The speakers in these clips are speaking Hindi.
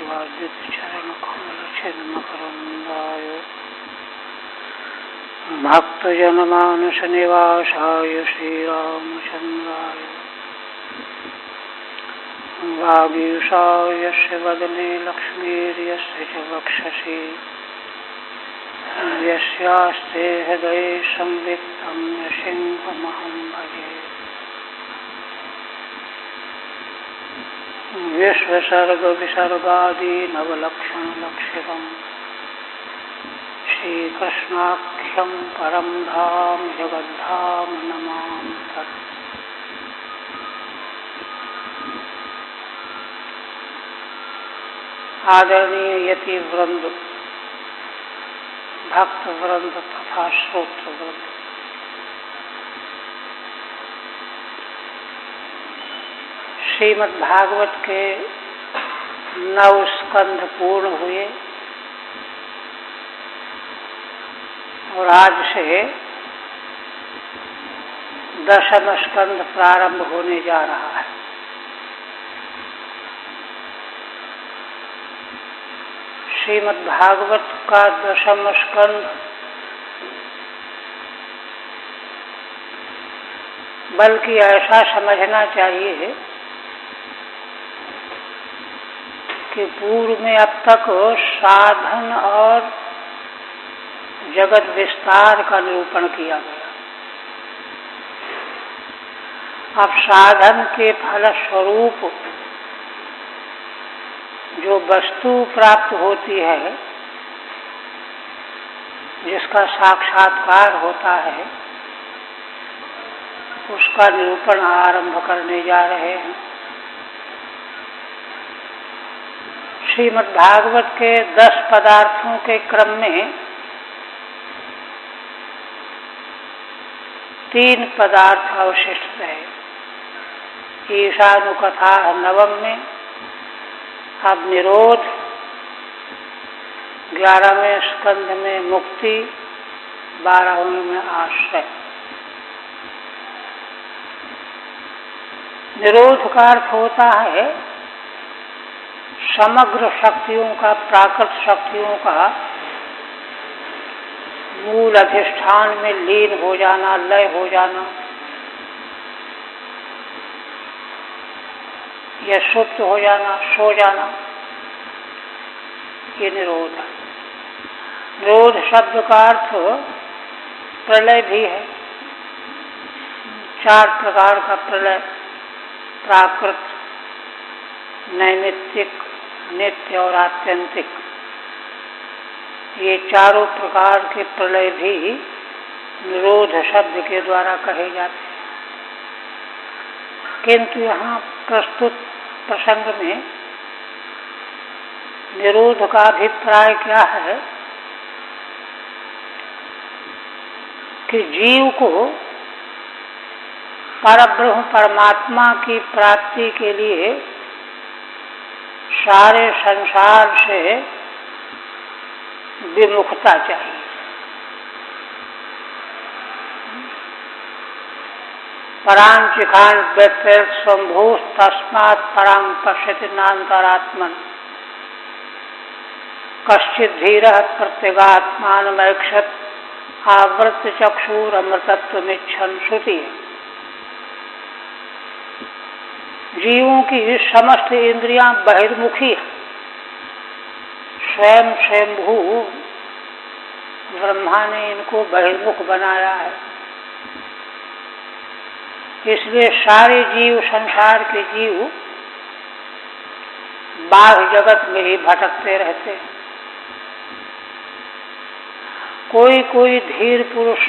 श्रीवादितचरणकमलचिन्मकरन्दाय भक्तजनमानसनिवासाय श्रीरामचन्द्राय वागीशाय यस्य वदने लक्ष्मीर्यस्य च वक्षसि यस्यास्ते हृदये संवित्तं नृसिंहमहं भजे। विश्वसर्गविसर्गादि नवलक्षणलक्षितम् श्रीकृष्णाख्यं परं धाम जगद्धाम नमामि तत्। आदरणीय यति वृंद, भक्त वृंद तथा श्रोत्र वृंद, श्रीमद् भागवत के 9 स्कंध पूर्ण हुए और आज से 10वां स्कंध प्रारंभ होने जा रहा है। श्रीमद् भागवत का 10वां स्कंध बल्कि ऐसा समझना चाहिए कि पूर्व में अब तक साधन और जगत विस्तार का निरूपण किया गया। अब साधन के फल स्वरूप जो वस्तु प्राप्त होती है, जिसका साक्षात्कार होता है, उसका निरूपण आरंभ करने जा रहे हैं। श्रीमद् भागवत के 10 पदार्थों के क्रम में 3 पदार्थ अवशिष्ट रहे। ईशानुकथा 9 में, अब निरोध, 11वें स्कंध में मुक्ति, 12वें में आश्रय। निरोध का अर्थ होता है समग्र शक्तियों का, प्राकृत शक्तियों का मूल अधिष्ठान में लीन हो जाना, लय हो जाना, या सुप्त हो जाना, सो जाना, ये निरोध है। निरोध शब्द का अर्थ प्रलय भी है। 4 प्रकार का प्रलय, प्राकृत, नैमित्तिक, नित्य और आत्यंतिक, ये चारों प्रकार के प्रलय भी निरोध शब्द के द्वारा कहे जाते हैं। किंतु यहाँ प्रस्तुत प्रसंग में निरोध का अभिप्राय क्या है कि जीव को परब्रह्म परमात्मा की प्राप्ति के लिए सारे संसार से विमुखता चाहिए। परांचिखान व्यपेत स्वंभू तस्मात् परां पश्यति नान्तरात्मन कश्चित् धीरः प्रत्यगात्मानमैक्षत आवृत्त चक्षुरमृतत्वमिच्छन् श्रुति। जीवों की समस्त इंद्रियां बहिर्मुखी है। स्वयं स्वयंभू ब्रह्मा ने इनको बहिर्मुख बनाया है। इसलिए सारे जीव, संसार के जीव बाह्य जगत में ही भटकते रहते हैं। कोई कोई धीर पुरुष,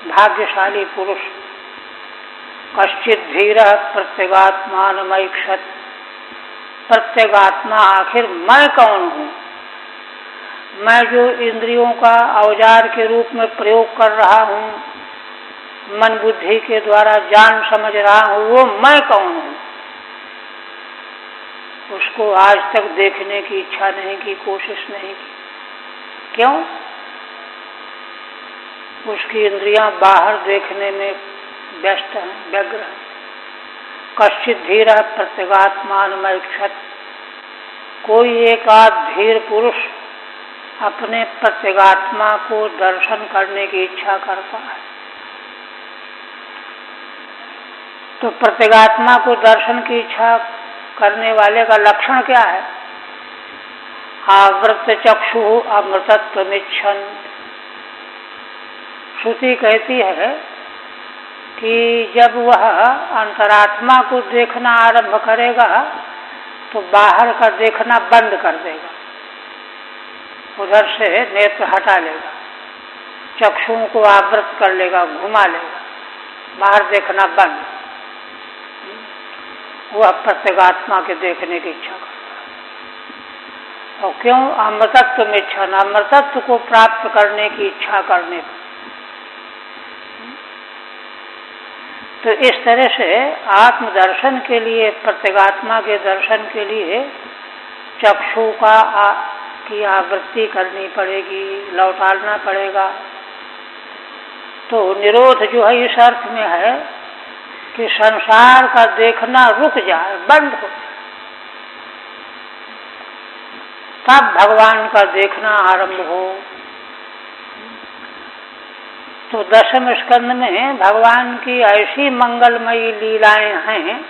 भाग्यशाली पुरुष, कश्चित धीरः प्रत्यगात्मानमैक्षत, प्रत्यगात्मा आखिर मैं कौन हूँ? मैं जो इंद्रियों का औजार के रूप में प्रयोग कर रहा हूँ, मन बुद्धि के द्वारा जान समझ रहा हूँ, वो मैं कौन हूँ? उसको आज तक देखने की इच्छा नहीं की, कोशिश नहीं की। क्यों? उसकी इंद्रियां बाहर देखने में व्यस्त हैं, व्यग्र हैं। कश्चित् धीरः प्रत्यगात्मानमैक्षत, कोई एक आध धीर पुरुष अपने प्रत्यगात्मा को दर्शन करने की इच्छा करता है। तो प्रत्यगात्मा को दर्शन की इच्छा करने वाले का लक्षण क्या है? आवृत चक्षु अमृतत्वमिच्छन्। श्रुति कहती है कि जब वह अंतरात्मा को देखना आरंभ करेगा तो बाहर का देखना बंद कर देगा, उधर से नेत्र हटा लेगा, चक्षुओं को आवृत कर लेगा, घुमा लेगा, बाहर देखना बंद। वह प्रत्यगात्मा के देखने की इच्छा करता है। और क्यों? अमृतत्व में इच्छा, अमृतत्व को प्राप्त करने की इच्छा करने पर। तो इस तरह से आत्मदर्शन के लिए, प्रत्यगात्मा के दर्शन के लिए चक्षु की आवृत्ति करनी पड़ेगी, लौटाना पड़ेगा। तो निरोध जो है इस अर्थ में है कि संसार का देखना रुक जाए, बंद हो, तब भगवान का देखना आरंभ हो। तो दशम स्कंद में भगवान की ऐसी मंगलमयी लीलाएं हैं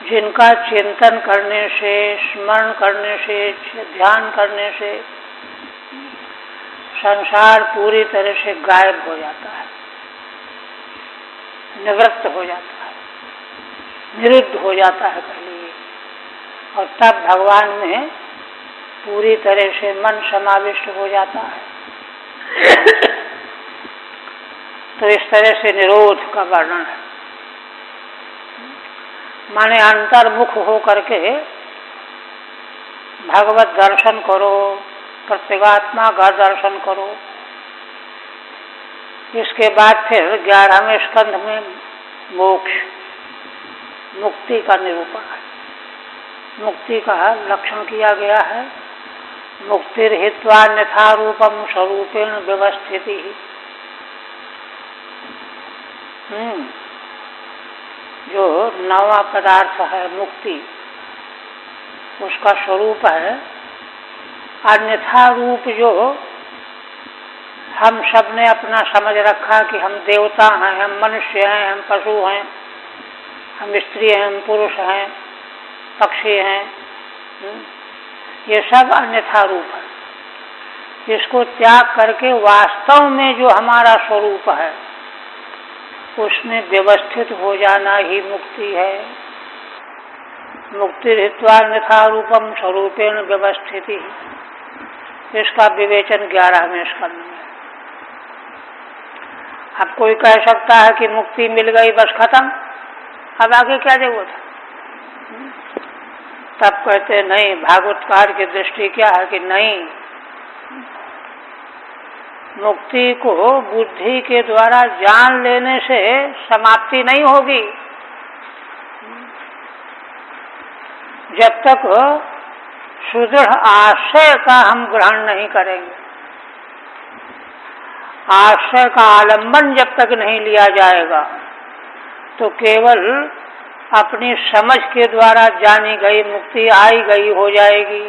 जिनका चिंतन करने से, स्मरण करने से, ध्यान करने से संसार पूरी तरह से गायब हो जाता है, निवृत्त हो जाता है, निरुद्ध हो जाता है कहिए। और तब भगवान में पूरी तरह से मन समाविष्ट हो जाता है। तो इस तरह से निरोध का वर्णन है। माने अंतर्मुख हो करके भगवत दर्शन करो, प्रत्यगात्मा का दर्शन करो। इसके बाद फिर 11वें स्कंध में मोक्ष, मुक्ति का निरूपण है। मुक्ति का लक्षण किया गया है, मुक्तिर्हित्वा अन्यथा रूपम स्वरूपेण व्यवस्थिति। जो नवा पदार्थ है मुक्ति, उसका स्वरूप है अन्यथा रूप। जो हम सब ने अपना समझ रखा कि हम देवता हैं, हम मनुष्य हैं, हम पशु हैं, हम स्त्री हैं, हम पुरुष हैं, पक्षी हैं, ये सब अन्यथा रूप है। इसको त्याग करके वास्तव में जो हमारा स्वरूप है उसमें व्यवस्थित हो जाना ही मुक्ति है। मुक्तिर्हित्वा अन्यथा रूपम स्वरूपेण व्यवस्थिति। इसका विवेचन 11वें स्कंध में। अब कोई कह सकता है कि मुक्ति मिल गई बस खत्म, अब आगे क्या जरूरत है? तब कहते नहीं, भागवतकार की दृष्टि क्या है कि नहीं, मुक्ति को बुद्धि के द्वारा जान लेने से समाप्ति नहीं होगी। जब तक सुदृढ़ आश्रय का हम ग्रहण नहीं करेंगे, आश्रय का आलंबन जब तक नहीं लिया जाएगा, तो केवल अपनी समझ के द्वारा जानी गई मुक्ति आई गई हो जाएगी,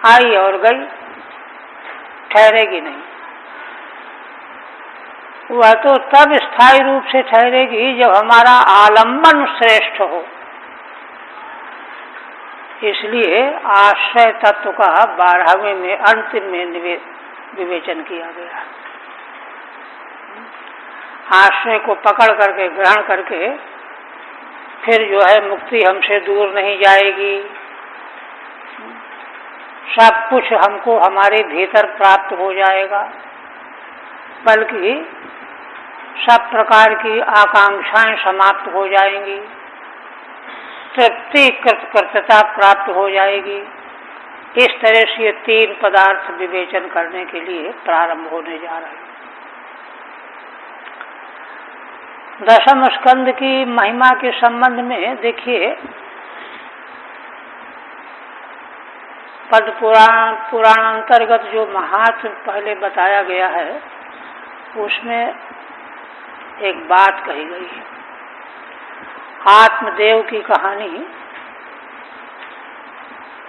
आई और गई, ठहरेगी नहीं। वह तो तब स्थायी रूप से ठहरेगी जब हमारा आलंबन श्रेष्ठ हो। इसलिए आश्रय तत्व का 12वें में अंतिम में विवेचन किया गया। आश्रय को पकड़ करके, ग्रहण करके फिर जो है मुक्ति हमसे दूर नहीं जाएगी। सब कुछ हमको हमारे भीतर प्राप्त हो जाएगा, बल्कि सब प्रकार की आकांक्षाएं समाप्त हो जाएंगी, तृप्ति कृतकृत्यता प्राप्त हो जाएगी। इस तरह से ये 3 पदार्थ विवेचन करने के लिए प्रारंभ होने जा रहे हैं। दशम स्कंद की महिमा के संबंध में देखिए, पद्म पुराण अंतर्गत जो महात्म पहले बताया गया है उसमें एक बात कही गई है। आत्मदेव की कहानी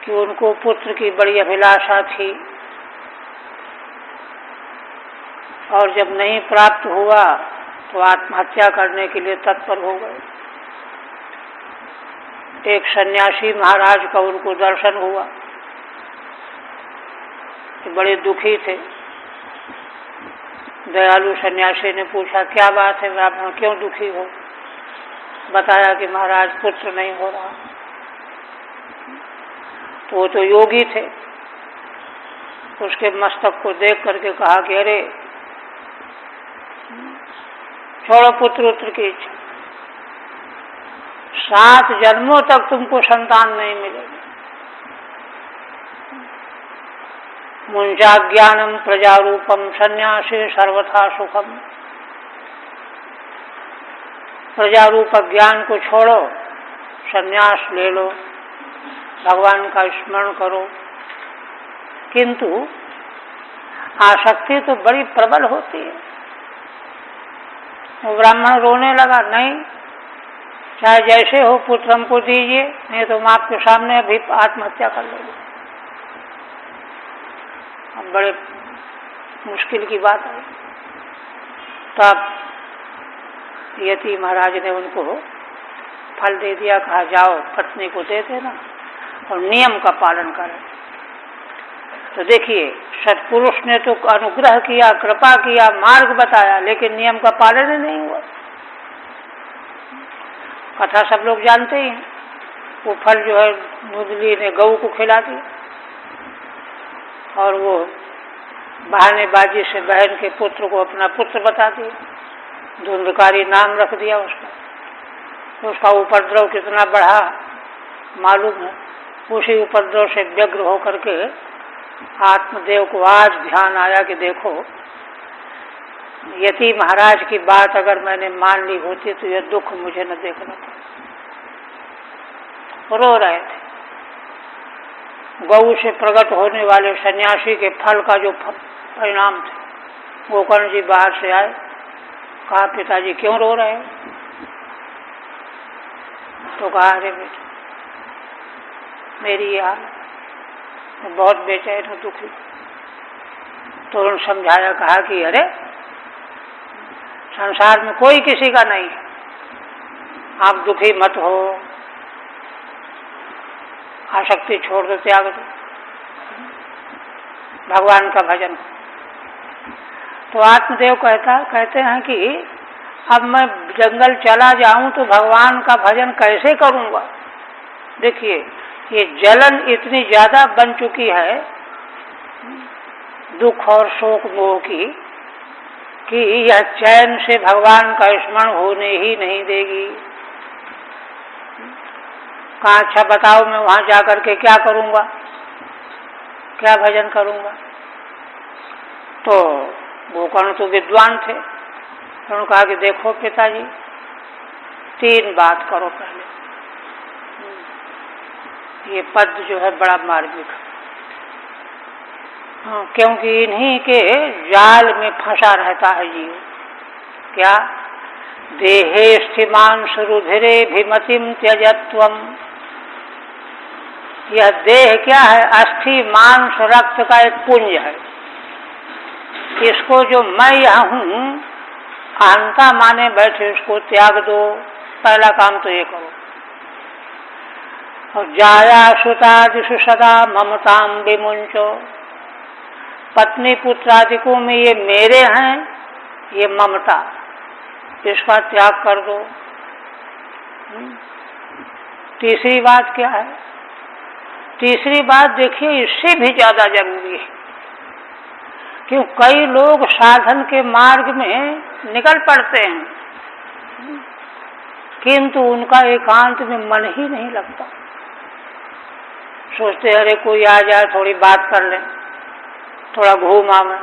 कि उनको पुत्र की बड़ी अभिलाषा थी और जब नहीं प्राप्त हुआ तो आत्महत्या करने के लिए तत्पर हो गए। एक सन्यासी महाराज का उनको दर्शन हुआ, बड़े दुखी थे। दयालु सन्यासी ने पूछा, क्या बात है ब्राह्मण, क्यों दुखी हो? बताया कि महाराज पुत्र नहीं हो रहा। तो वो तो योगी थे, उसके मस्तक को देख करके कहा कि अरे छोड़ो पुत्र उत्तर की इच्छा, 7 जन्मों तक तुमको संतान नहीं मिलेगी। मुंजाज्ञानम प्रजारूपम संन्यासे सर्वथा सुखम। प्रजारूप ज्ञान को छोड़ो, संन्यास ले लो, भगवान का स्मरण करो। किंतु आसक्ति तो बड़ी प्रबल होती है। वो ब्राह्मण रोने लगा, नहीं, चाहे जैसे हो पुत्र हमको दीजिए, नहीं तो हम आपके सामने अभी आत्महत्या कर लेंगे। अब बड़े मुश्किल की बात है। तो अब यति महाराज ने उनको फल दे दिया, कहा जाओ पत्नी को दे देना और नियम का पालन करें। तो देखिए, सत्पुरुष ने तो अनुग्रह किया, कृपा किया, मार्ग बताया, लेकिन नियम का पालन ही नहीं हुआ। कथा सब लोग जानते ही हैं। वो फल जो है मुदली ने गऊ को खिला दिया और वो बहानेबाजी से बहन के पुत्र को अपना पुत्र बता दिया, धुंधकारी नाम रख दिया उसका। तो उसका उपद्रव कितना बढ़ा मालूम है। उसी उपद्रव से व्यग्र होकर के आत्मदेव को आज ध्यान आया कि देखो, यति महाराज की बात अगर मैंने मान ली होती तो यह दुख मुझे न देखना था। रो रहे थे। गौ से प्रकट होने वाले सन्यासी के फल का जो परिणाम थे। गोकर्ण जी बाहर से आए, कहा पिताजी क्यों रो रहे हैं? तो कहा अरे बेटा मेरी यार मैं बहुत बेचैन हूँ, दुखी। तो उन्होंने समझाया, कहा कि अरे संसार में कोई किसी का नहीं है, आप दुखी मत हो, आसक्ति छोड़ दो, त्याग दो, भगवान का भजन। तो आत्मदेव कहते हैं कि अब मैं जंगल चला जाऊं तो भगवान का भजन कैसे करूंगा? देखिए, ये जलन इतनी ज्यादा बन चुकी है दुख और शोक मोह की कि यह चैन से भगवान का स्मरण होने ही नहीं देगी। कहा अच्छा बताओ, मैं वहां जाकर के क्या करूंगा, क्या भजन करूंगा? तो गोकर्ण तो विद्वान थे, उन्होंने कहा कि देखो पिताजी, 3 बात करो पहले। ये पद जो है बड़ा मार्मिक है, क्योंकि इन्हीं के जाल में फंसा रहता है जीव। क्या? देहे स्थिमान सुरुधिरे भिमतिम त्यजत्वम। यह देह क्या है? अस्थि मांस रक्त का एक पुंज है। इसको जो मैं यह हूं अहंता माने बैठे, उसको त्याग दो। पहला काम तो ये करो। और जाया सुतादिषु सदा ममताम विमुंचो। पत्नी पुत्र आदिकों में ये मेरे हैं, ये ममता, इसका त्याग कर दो। तीसरी बात क्या है? तीसरी बात देखिए, इससे भी ज्यादा जरूरी है, क्यों कई लोग साधन के मार्ग में निकल पड़ते हैं किंतु उनका एकांत में मन ही नहीं लगता। सोचते अरे कोई आ जाए, थोड़ी बात कर लें, थोड़ा घूम आवे,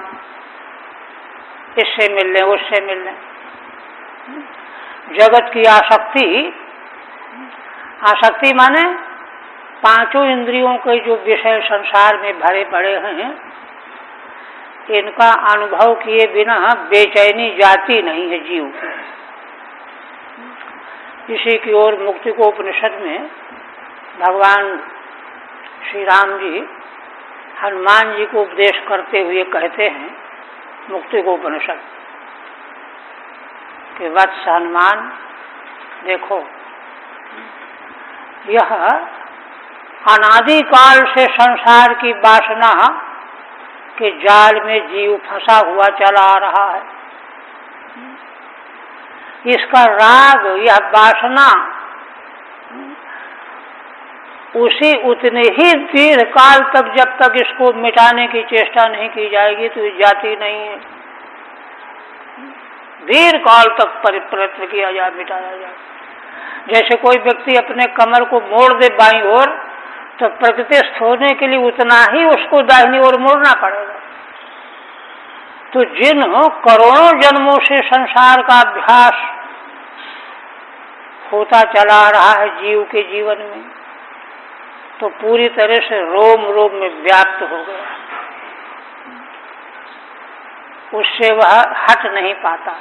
इससे मिल लें, उससे मिल लें। जगत की आसक्ति माने 5 इंद्रियों के जो विषय संसार में भरे पड़े हैं, इनका अनुभव किए बिना बेचैनी जाती नहीं है जीव की। इसी की ओर मुक्ति को उपनिषद में भगवान श्री राम जी हनुमान जी को उपदेश करते हुए कहते हैं मुक्तिकोपनिषद कि वत्स हनुमान, देखो यह अनादिकाल से संसार की वासना के जाल में जीव फंसा हुआ चला आ रहा है। इसका राग, यह वासना उसी उतने ही दीर्घ काल तक, जब तक इसको मिटाने की चेष्टा नहीं की जाएगी तो ये जाती नहीं है। दीर्घ काल तक प्रयत्न किया जाए, मिटाया जाए। जैसे कोई व्यक्ति अपने कमर को मोड़ दे बाईं ओर, तो प्रकृतिस्थ होने के लिए उतना ही उसको दाहिनी ओर मोड़ना पड़ेगा। तो जिन करोड़ों जन्मों से संसार का अभ्यास होता चला आ रहा है जीव के जीवन में, तो पूरी तरह से रोम रोम में व्याप्त हो गया, उससे वह हट नहीं पाता।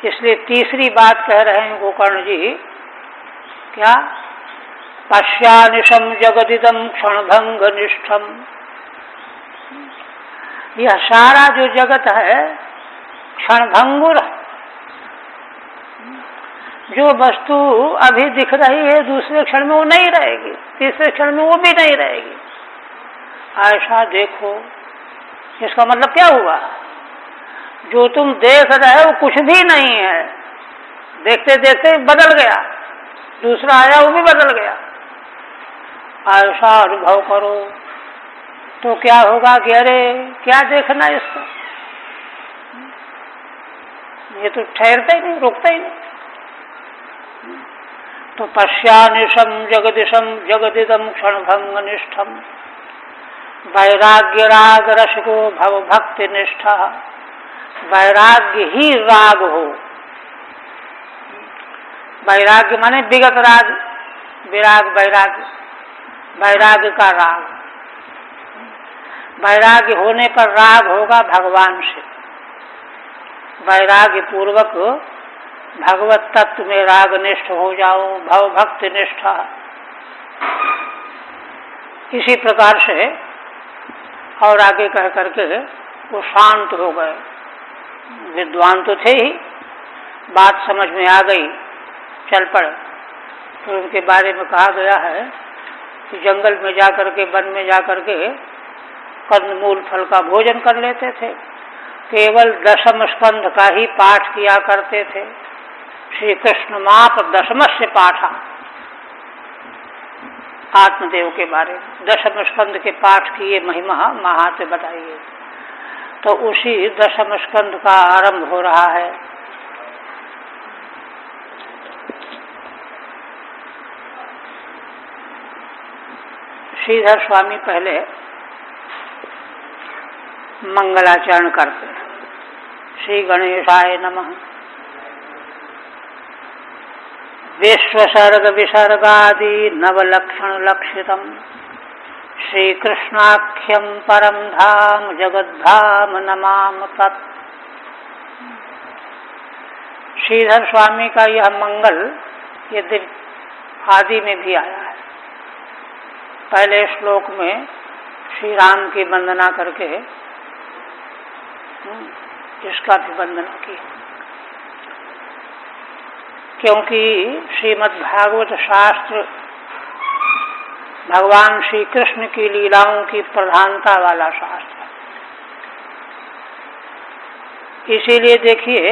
इसलिए तीसरी बात कह रहे हैं गोकर्ण जी, क्या? पश्यानिशम जगदिदम क्षणभंग निष्ठम। यह सारा जो जगत है क्षणभंगुर, जो वस्तु अभी दिख रही है दूसरे क्षण में वो नहीं रहेगी, तीसरे क्षण में वो भी नहीं रहेगी। ऐसा देखो, इसका मतलब क्या हुआ? जो तुम देख रहे हो कुछ भी नहीं है, देखते देखते बदल गया, दूसरा आया वो भी बदल गया। ऐसा अनुभव करो तो क्या होगा कि अरे क्या देखना इसका, ये तो ठहरता ही नहीं, रुकता ही नहीं। तो पश्यानिशम जगदिशम जगदिदम क्षणभंग निष्ठम वैराग्य राग रसिको भव भक्ति निष्ठा। वैराग्य ही राग हो। वैराग्य माने विगत राग, विराग वैराग्य, वैराग्य का राग। वैराग्य होने पर राग होगा भगवान से। वैराग्य पूर्वक भगवत तत्व में राग निष्ठ हो जाओ, भव भक्ति निष्ठा। इसी प्रकार से और आगे कह करके वो शांत हो गए। विद्वान तो थे ही, बात समझ में आ गई, चल पड़े। तो उनके बारे में कहा गया है कि जंगल में जाकर के, वन में जाकर के कंदमूल फल का भोजन कर लेते थे। केवल दशम स्कंध का ही पाठ किया करते थे। श्री कृष्ण माप दशमस्य पाठा, आत्मदेव के बारे में दशम स्कंध के पाठ की ये महिमा महात्म्य बताइए। तो उसी दशम स्कंध का आरंभ हो रहा है। श्रीधर स्वामी पहले मंगलाचरण करते हैं। श्री गणेशाय नमः। विश्वसर्ग विसर्गादि नवलक्षण लक्षितम श्री कृष्णाख्यम परम धाम जगद्धाम नमाम तत्। श्रीधर स्वामी का यह मंगल ये आदि में भी आया है। पहले श्लोक में श्री राम की वंदना करके इसका भी वंदना की, क्योंकि श्रीमद् भागवत शास्त्र भगवान श्री कृष्ण की लीलाओं की प्रधानता वाला शास्त्र है। इसीलिए देखिए,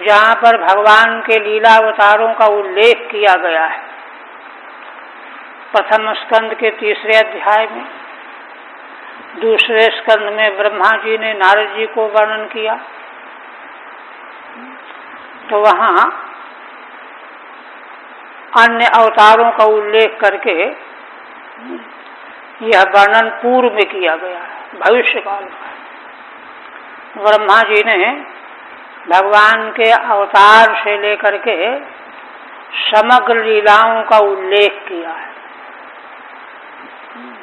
जहाँ पर भगवान के लीला अवतारों का उल्लेख किया गया है, प्रथम स्कंद के 3 अध्याय में, दूसरे स्कंद में ब्रह्मा जी ने नारद जी को वर्णन किया, तो वहाँ अन्य अवतारों का उल्लेख करके यह वर्णन पूर्व में किया गया है, भविष्य काल का। ब्रह्मा जी ने भगवान के अवतार से लेकर के समग्र लीलाओं का उल्लेख किया है।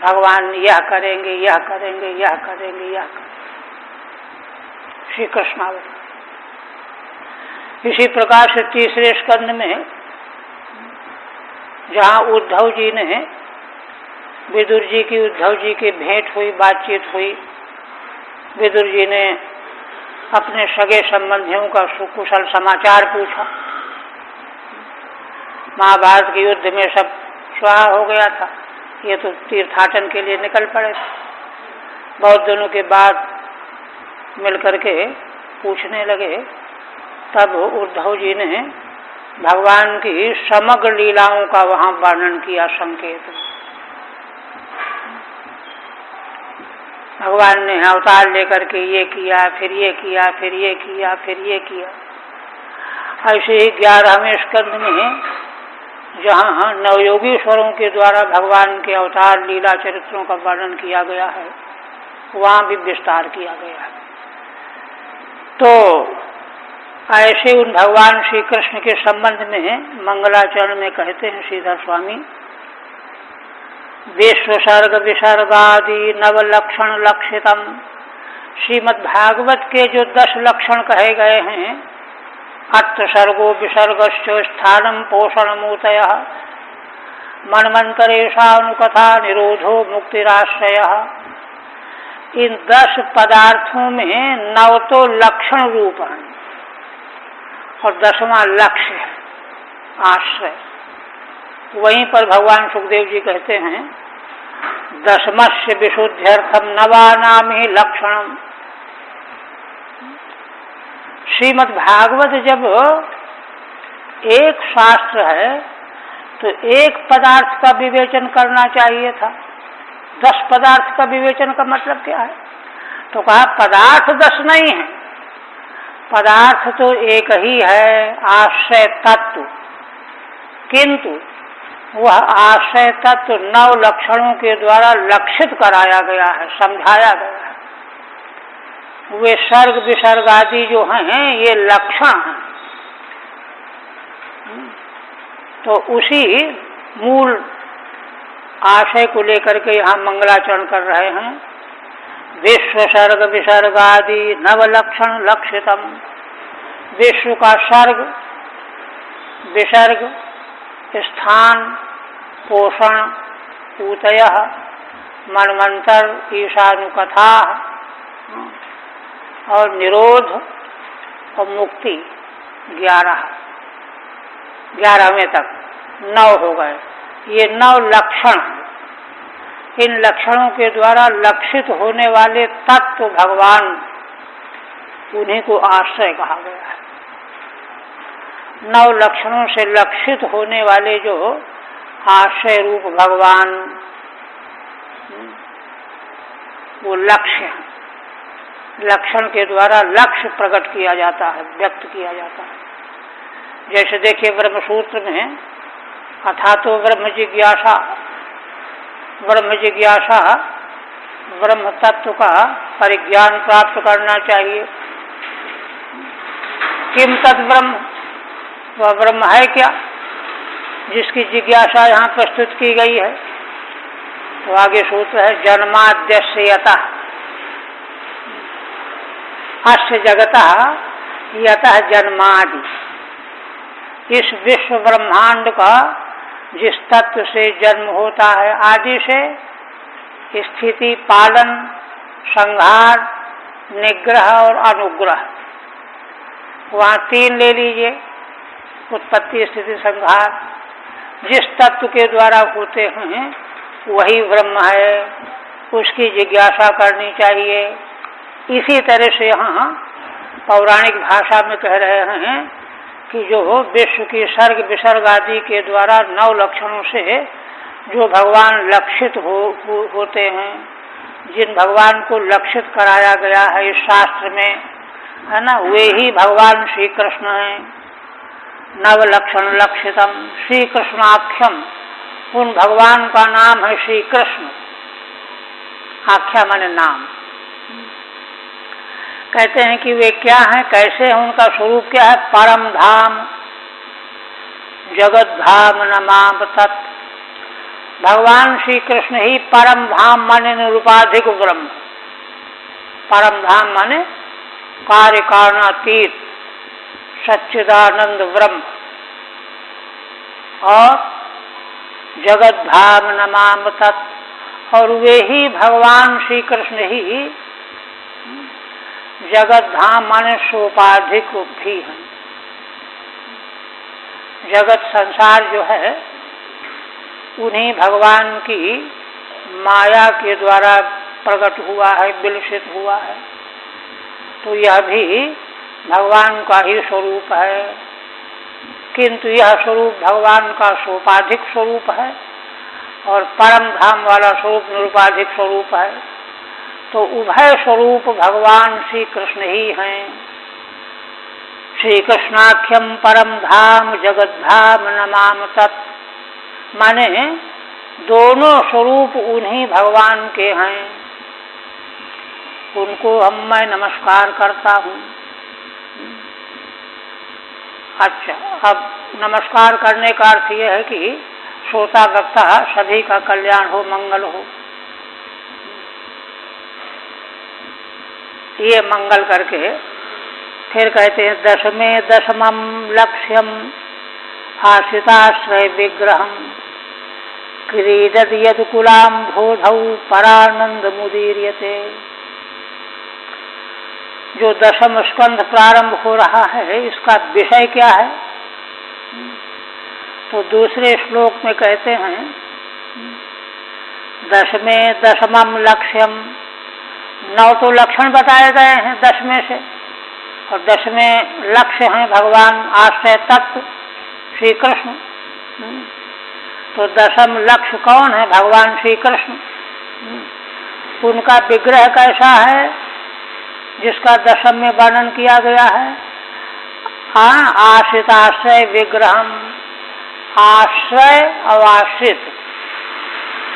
भगवान यह करेंगे, यह करेंगे, यह करेंगे, यह करेंगे, श्री कृष्णावतार। इसी प्रकार से 3 स्कंद में जहाँ उद्धव जी ने विदुर जी की उद्धव जी की भेंट हुई, बातचीत हुई। विदुर जी ने अपने सगे संबंधियों का सुकुशल समाचार पूछा। महाभारत के युद्ध में सब स्वाहा हो गया था, ये तो तीर्थाटन के लिए निकल पड़े थे। बहुत दिनों के बाद मिलकर के पूछने लगे, तब उद्धव जी ने भगवान की समग्र लीलाओं का वहां वर्णन किया। संकेत भगवान ने अवतार लेकर के ये किया, फिर ये किया, फिर ये किया, फिर ये किया। ऐसे ही 11वें स्कंध में जहाँ नवयोगीश्वरों के द्वारा भगवान के अवतार लीला चरित्रों का वर्णन किया गया है, वहाँ भी विस्तार किया गया है। तो ऐसे उन भगवान श्री कृष्ण के संबंध में मंगलाचरण में कहते हैं श्रीधर स्वामी, विश्वसर्ग विसर्गादि नवलक्षण लक्षितम। श्रीमद् भागवत के जो 10 लक्षण कहे गए हैं, अत्र सर्गो विसर्गश्च स्थानम पोषणमूतय, मन्वन्तरेषानुकथा निरोधो मुक्तिराश्रय। इन 10 पदार्थों में 9 तो लक्षण रूप हैं और 10वां लक्ष्य है, आश्रय। वहीं पर भगवान सुखदेव जी कहते हैं, 10मस्य विशुद्ध्यर्थम नवानाम ही लक्षणम। श्रीमद् भागवत जब एक शास्त्र है तो एक पदार्थ का विवेचन करना चाहिए था। 10 पदार्थ का विवेचन का मतलब क्या है? तो कहा पदार्थ 10 नहीं है, पदार्थ तो एक ही है, आश्रय तत्व। किंतु वह आश्रय तत्व 9 लक्षणों के द्वारा लक्षित कराया गया है, समझाया गया है। वे सर्ग विसर्ग आदि जो हैं ये लक्षण हैं। तो उसी मूल आशय को लेकर के यहाँ मंगलाचरण कर रहे हैं। विश्व सर्ग विसर्ग आदि नवलक्षण लक्षितम। विश्व का सर्ग, विसर्ग, स्थान, पोषण, ऊतय, मन्वंतर, ईशानुकथा और निरोध और मुक्ति 11वें तक 9 हो गए। ये 9 लक्षण हैं। इन लक्षणों के द्वारा लक्षित होने वाले तत्व भगवान, उन्हीं को आश्रय कहा गया है। 9 लक्षणों से लक्षित होने वाले जो आश्रय रूप भगवान, वो लक्ष्य हैं। लक्षण के द्वारा लक्ष्य प्रकट किया जाता है, व्यक्त किया जाता है। जैसे देखिए ब्रह्मसूत्र में अथातो ब्रह्म जिज्ञासा, ब्रह्म जिज्ञासा ब्रह्म तत्व का परिज्ञान प्राप्त करना चाहिए। किम तद ब्रह्म, वह ब्रह्म है क्या जिसकी जिज्ञासा यहाँ प्रस्तुत की गई है? तो आगे सूत्र है, जन्माद्यस्य यतः, अस्य जगतः यतः जन्मादि। इस विश्व ब्रह्मांड का जिस तत्व से जन्म होता है, आदि से स्थिति, पालन, संहार, निग्रह और अनुग्रह, वहाँ 3 ले लीजिए, उत्पत्ति स्थिति संहार। जिस तत्व के द्वारा होते हैं वही ब्रह्म है, उसकी जिज्ञासा करनी चाहिए। इसी तरह से यहाँ पौराणिक भाषा में कह रहे हैं कि जो विश्व की सर्ग विसर्ग आदि के द्वारा 9 लक्षणों से जो भगवान लक्षित होते हैं, जिन भगवान को लक्षित कराया गया है इस शास्त्र में, है ना, वे ही भगवान श्री कृष्ण हैं। नवलक्षण लक्षितम श्री कृष्णाख्यम, उन भगवान का नाम है श्री कृष्ण। आख्या माने नाम। कहते हैं कि वे क्या हैं, कैसे हैं, उनका स्वरूप क्या है? परम धाम, जगत धाम नमाम तत्। भगवान श्री कृष्ण ही परम धाम माने निरूपाधिक ब्रह्म। परम धाम माने कार्य कारणातीत सच्चिदानंद ब्रह्म। और जगत धाम नमाम तत्, और वे ही भगवान श्री कृष्ण ही जगत धाम माने सोपाधिक भी हैं। जगत संसार जो है उन्हीं भगवान की माया के द्वारा प्रकट हुआ है, विलसित हुआ है। तो यह भी भगवान का ही स्वरूप है, किंतु यह स्वरूप भगवान का सोपाधिक स्वरूप है और परम धाम वाला स्वरूप निरुपाधिक स्वरूप है। तो उभय स्वरूप भगवान श्री कृष्ण ही हैं। श्री कृष्णाख्यम परम धाम जगत धाम नमाम तत्, माने दोनों स्वरूप उन्हीं भगवान के हैं, उनको मैं नमस्कार करता हूँ। अच्छा, अब नमस्कार करने का अर्थ यह है कि श्रोता वक्ता सभी का कल्याण हो, मंगल हो। ये मंगल करके फिर कहते हैं दशमे दशमम लक्ष्यम आश्रिताश्रय विग्रहम क्रीडत यदकुलाम बोधौ परानंद मुदीर्यते। जो दशम स्कंध प्रारंभ हो रहा है इसका विषय क्या है? तो दूसरे श्लोक में कहते हैं दशमे दशमम लक्ष्यम, 9 तो लक्षण बताए गए हैं 10 में से, और 10वें लक्ष्य हैं भगवान आश्रय तत्व श्री कृष्ण। तो दशम लक्ष्य कौन है? भगवान श्री कृष्ण। उनका विग्रह कैसा है जिसका दशम में वर्णन किया गया है? हाँ, आश्रिताश्रय विग्रहम, आश्रय और आश्रित।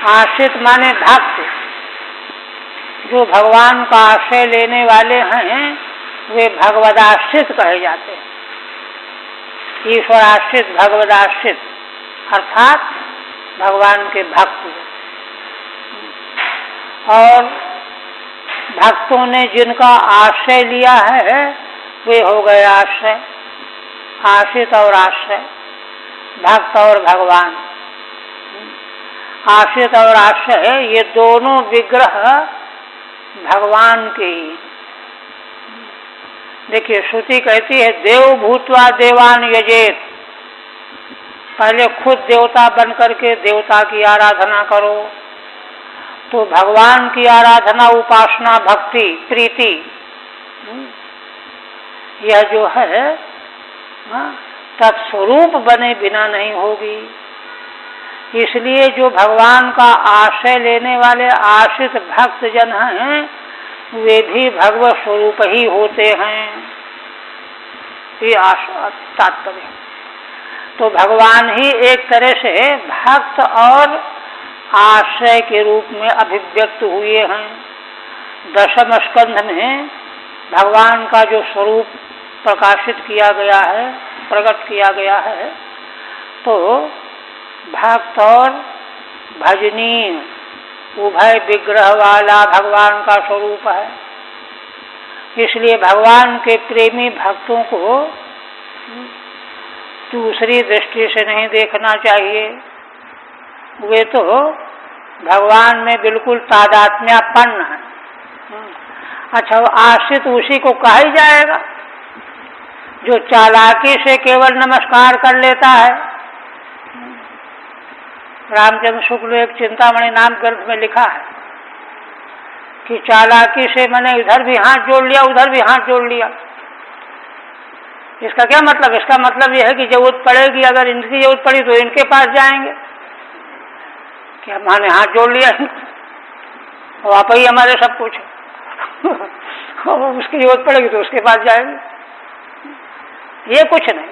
आश्रित माने भक्त, जो भगवान का आश्रय लेने वाले हैं वे भगवदाश्रित कहे जाते हैं। ईश्वराश्रित, भगवदाश्रित अर्थात भगवान के भक्त। और भक्तों ने जिनका आश्रय लिया है वे हो गए आश्रय। आश्रित और आश्रय, भक्त और भगवान। आश्रित और आश्रय ये दोनों विग्रह भगवान के ही। देखिए श्रुति कहती है देव भूत्वा देवान यजेत, पहले खुद देवता बन करके देवता की आराधना करो। तो भगवान की आराधना, उपासना, भक्ति, प्रीति यह जो है तत्स्वरूप बने बिना नहीं होगी। इसलिए जो भगवान का आश्रय लेने वाले आश्रित भक्त जन हैं वे भी भगवत स्वरूप ही होते हैं। ये तात्पर्य। तो भगवान ही एक तरह से भक्त और आश्रय के रूप में अभिव्यक्त हुए हैं। दशम स्कंध में भगवान का जो स्वरूप प्रकाशित किया गया है, प्रकट किया गया है, तो भक्त और भजनीय उभय विग्रह वाला भगवान का स्वरूप है। इसलिए भगवान के प्रेमी भक्तों को दूसरी दृष्टि से नहीं देखना चाहिए। वे तो भगवान में बिल्कुल तादात्म्यपन्न है। अच्छा, आश्रित उसी को कहा ही जाएगा जो चालाकी से केवल नमस्कार कर लेता है। रामचंद्र शुक्ल एक चिंतामणि नाम ग्रंथ में लिखा है कि चालाकी से मैंने इधर भी हाथ जोड़ लिया, उधर भी हाथ जोड़ लिया। इसका क्या मतलब? इसका मतलब यह है कि जरूरत पड़ेगी, अगर इनकी जरूरत पड़ी तो इनके पास जाएंगे। क्या मैंने हाथ जोड़ लिया और आप ही हमारे सब कुछ और उसकी जरूरत पड़ेगी तो उसके पास जाएंगे। ये कुछ नहीं।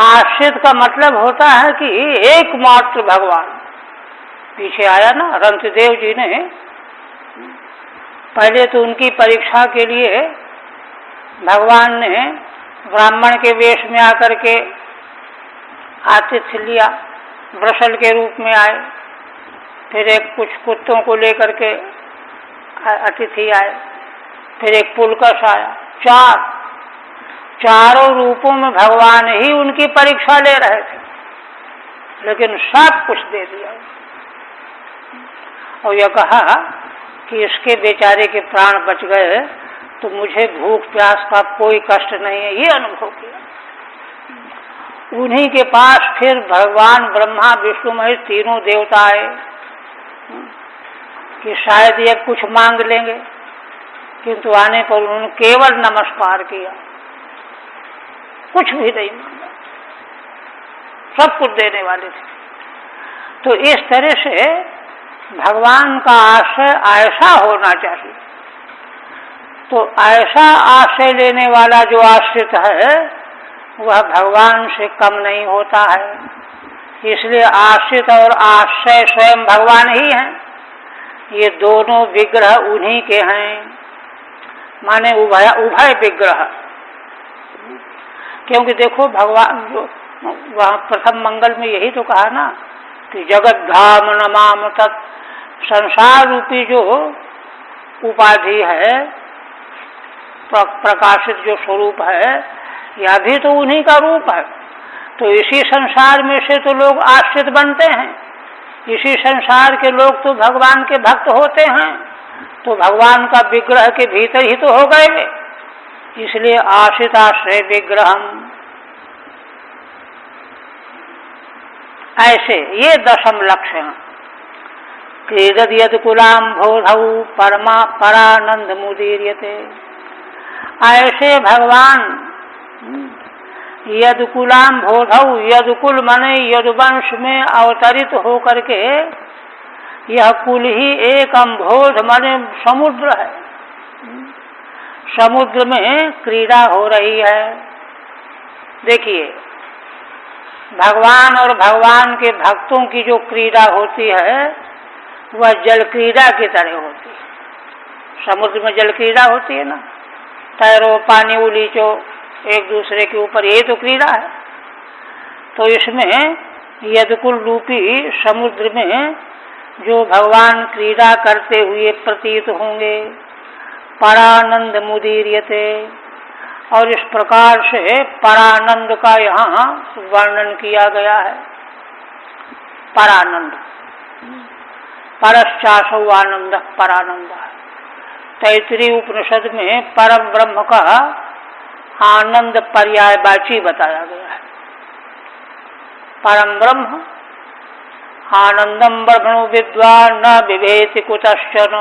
आश्रित का मतलब होता है कि एकमात्र भगवान। पीछे आया ना, रंतदेव जी ने पहले तो उनकी परीक्षा के लिए भगवान ने ब्राह्मण के वेश में आकर के आतिथ्य लिया, वृषल के रूप में आए। फिर एक कुछ कुत्तों को लेकर के अतिथि आए, फिर एक पुलकस आया। चारों रूपों में भगवान ही उनकी परीक्षा ले रहे थे, लेकिन सब कुछ दे दिया। और यह कहा कि इसके बेचारे के प्राण बच गए तो मुझे भूख प्यास का कोई कष्ट नहीं है, ये अनुभव किया। उन्हीं के पास फिर भगवान ब्रह्मा विष्णु महेश तीनों देवता आए कि शायद ये कुछ मांग लेंगे, किंतु आने पर उन्होंने केवल नमस्कार किया, कुछ भी नहीं मांगा, सब कुछ देने वाले थे। तो इस तरह से भगवान का आश्रय ऐसा होना चाहिए। तो ऐसा आश्रय लेने वाला जो आश्रित है वह भगवान से कम नहीं होता है। इसलिए आश्रित और आश्रय स्वयं भगवान ही हैं। ये दोनों विग्रह उन्हीं के हैं, माने उभय विग्रह। क्योंकि देखो भगवान जो वहाँ प्रथम मंगल में यही तो कहा ना कि जगत धाम नमाम तत्, संसार रूपी जो उपाधि है, प्रकाशित जो स्वरूप है, यह भी तो उन्हीं का रूप है। तो इसी संसार में से तो लोग आश्रित बनते हैं, इसी संसार के लोग तो भगवान के भक्त होते हैं, तो भगवान का विग्रह के भीतर ही तो हो गए वे। इसलिए आश्रित आश्रय विग्रहम, ऐसे ये दशम लक्षण। क्रीडद यद कुलाम भोधौ परमा परानंद मुदीर्यते। ऐसे भगवान यदकुलाम भोधौ, यदकुल माने यदुवंश में अवतरित होकर के, यह कुल ही एक अम्भोध माने समुद्र है, समुद्र में क्रीड़ा हो रही है। देखिए भगवान और भगवान के भक्तों की जो क्रीड़ा होती है वह जल क्रीड़ा की तरह होती है। समुद्र में जल क्रीड़ा होती है ना, तैरो पानी उलीचो एक दूसरे के ऊपर, यही तो क्रीड़ा है। तो इसमें यदकुल रूपी समुद्र में जो भगवान क्रीड़ा करते हुए प्रतीत होंगे, परानंद मुदीर्यते, और इस प्रकार से परानंद का यहाँ वर्णन किया गया है। परानंद, परश्चासौ आनंद परानंद। तैत्तिरीय उपनिषद में परम ब्रह्म का आनंद पर्यायवाची बताया गया है। परम ब्रह्म आनंदम ब्रह्मणो विद्वान न विभेति कुतश्चन,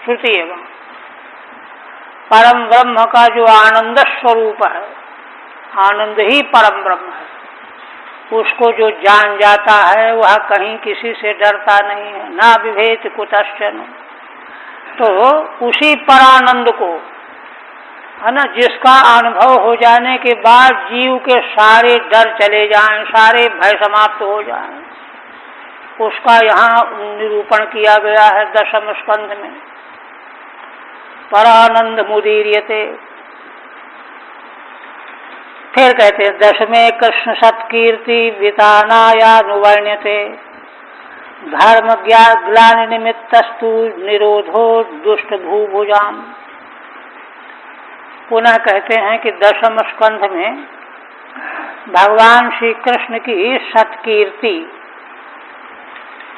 श्रुति एवं। परम ब्रह्म का जो आनंद स्वरूप है, आनंद ही परम ब्रह्म है, उसको जो जान जाता है वह कहीं किसी से डरता नहीं है। ना विभेति कुतश्चन, तो उसी परानंद को है ना, जिसका अनुभव हो जाने के बाद जीव के सारे डर चले जाएं, सारे भय समाप्त हो जाएं, उसका यहाँ निरूपण किया गया है दशम स्कंध में। परानंद मुदीर्यते। फिर कहते हैं दशमे कृष्ण सत्कीर्ति वितानायानुवर्ण्यते, धर्म ग्लानि निमित्तस्तु निरोधो दुष्ट भूभुजाम। पुनः कहते हैं कि दशम स्कंध में भगवान श्री कृष्ण की सत्कीर्ति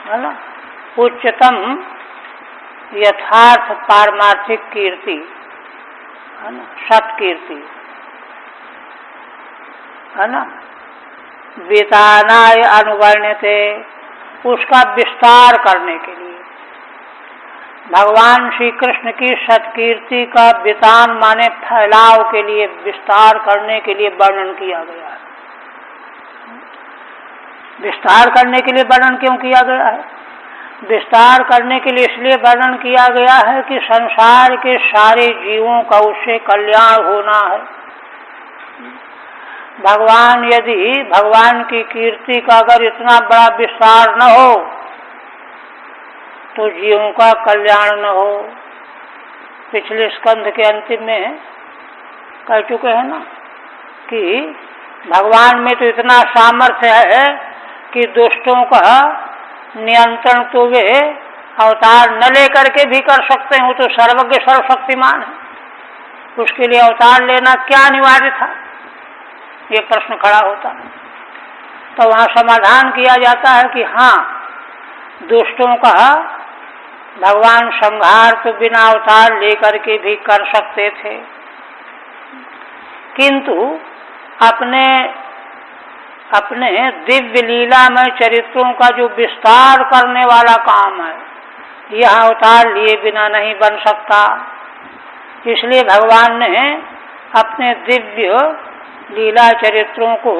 है ना, उच्चतम यथार्थ पारमार्थिक कीर्ति है ना, सत्कीर्ति है ना, वितानाय अनुवर्ण्यते, उसका विस्तार करने के लिए भगवान श्री कृष्ण की सत्कीर्ति का वितान माने फैलाव के लिए, विस्तार करने के लिए वर्णन किया गया है। विस्तार करने के लिए वर्णन क्यों किया गया है? विस्तार करने के लिए इसलिए वर्णन किया गया है कि संसार के सारे जीवों का उससे कल्याण होना है। भगवान यदि भगवान की कीर्ति का अगर इतना बड़ा विस्तार न हो तो जीवों का कल्याण न हो। पिछले स्कंध के अंतिम में कह चुके हैं ना कि भगवान में तो इतना सामर्थ्य है कि दुष्टों का नियंत्रण तो वे अवतार न लेकर के भी कर सकते हैं, वो तो सर्वज्ञ सर्वशक्तिमान है। उसके लिए अवतार लेना क्या अनिवार्य था, ये प्रश्न खड़ा होता है। तो वहाँ समाधान किया जाता है कि हाँ, दुष्टों का भगवान संहार तो बिना अवतार लेकर के भी कर सकते थे, किंतु अपने अपने दिव्य लीलामय चरित्रों का जो विस्तार करने वाला काम है, यह अवतार लिए बिना नहीं बन सकता। इसलिए भगवान ने अपने दिव्य लीला चरित्रों को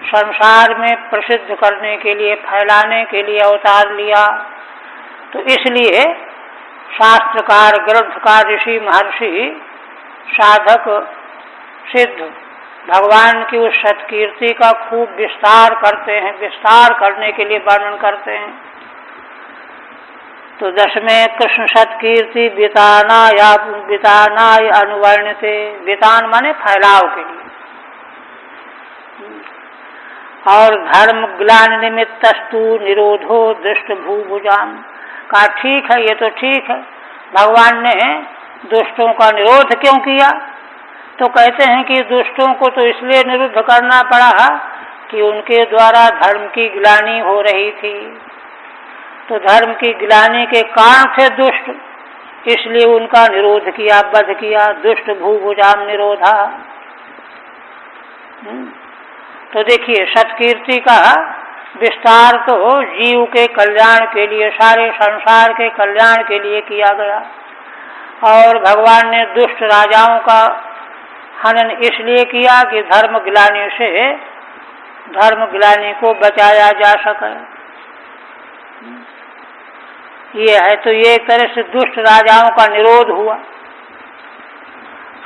संसार में प्रसिद्ध करने के लिए, फैलाने के लिए अवतार लिया। तो इसलिए शास्त्रकार, ग्रंथकार, ऋषि, महर्षि, साधक, सिद्ध भगवान की उस सत्कीर्ति का खूब विस्तार करते हैं, विस्तार करने के लिए वर्णन करते हैं। तो 10वें कृष्ण सत्कीर्ति विताना या विताना अनुवर्णिते, वितान माने फैलाव के लिए, और धर्म ग्लानि निमित्तस्तु निरोधो दुष्ट भूभुजाम, कहा ठीक है, ये तो ठीक है, भगवान ने दुष्टों का निरोध क्यों किया? तो कहते हैं कि दुष्टों को तो इसलिए निरुद्ध करना पड़ा कि उनके द्वारा धर्म की ग्लानि हो रही थी। तो धर्म की ग्लानि के कारण थे दुष्ट, इसलिए उनका निरोध किया, वध किया, दुष्ट भूभुजाम निरोधा। तो देखिए, सत्कीर्ति का विस्तार तो जीव के कल्याण के लिए, सारे संसार के कल्याण के लिए किया गया, और भगवान ने दुष्ट राजाओं का हनन इसलिए किया कि धर्म ग्लानि से, धर्म ग्लानि को बचाया जा सके। ये है, तो ये एक तरह से दुष्ट राजाओं का निरोध हुआ।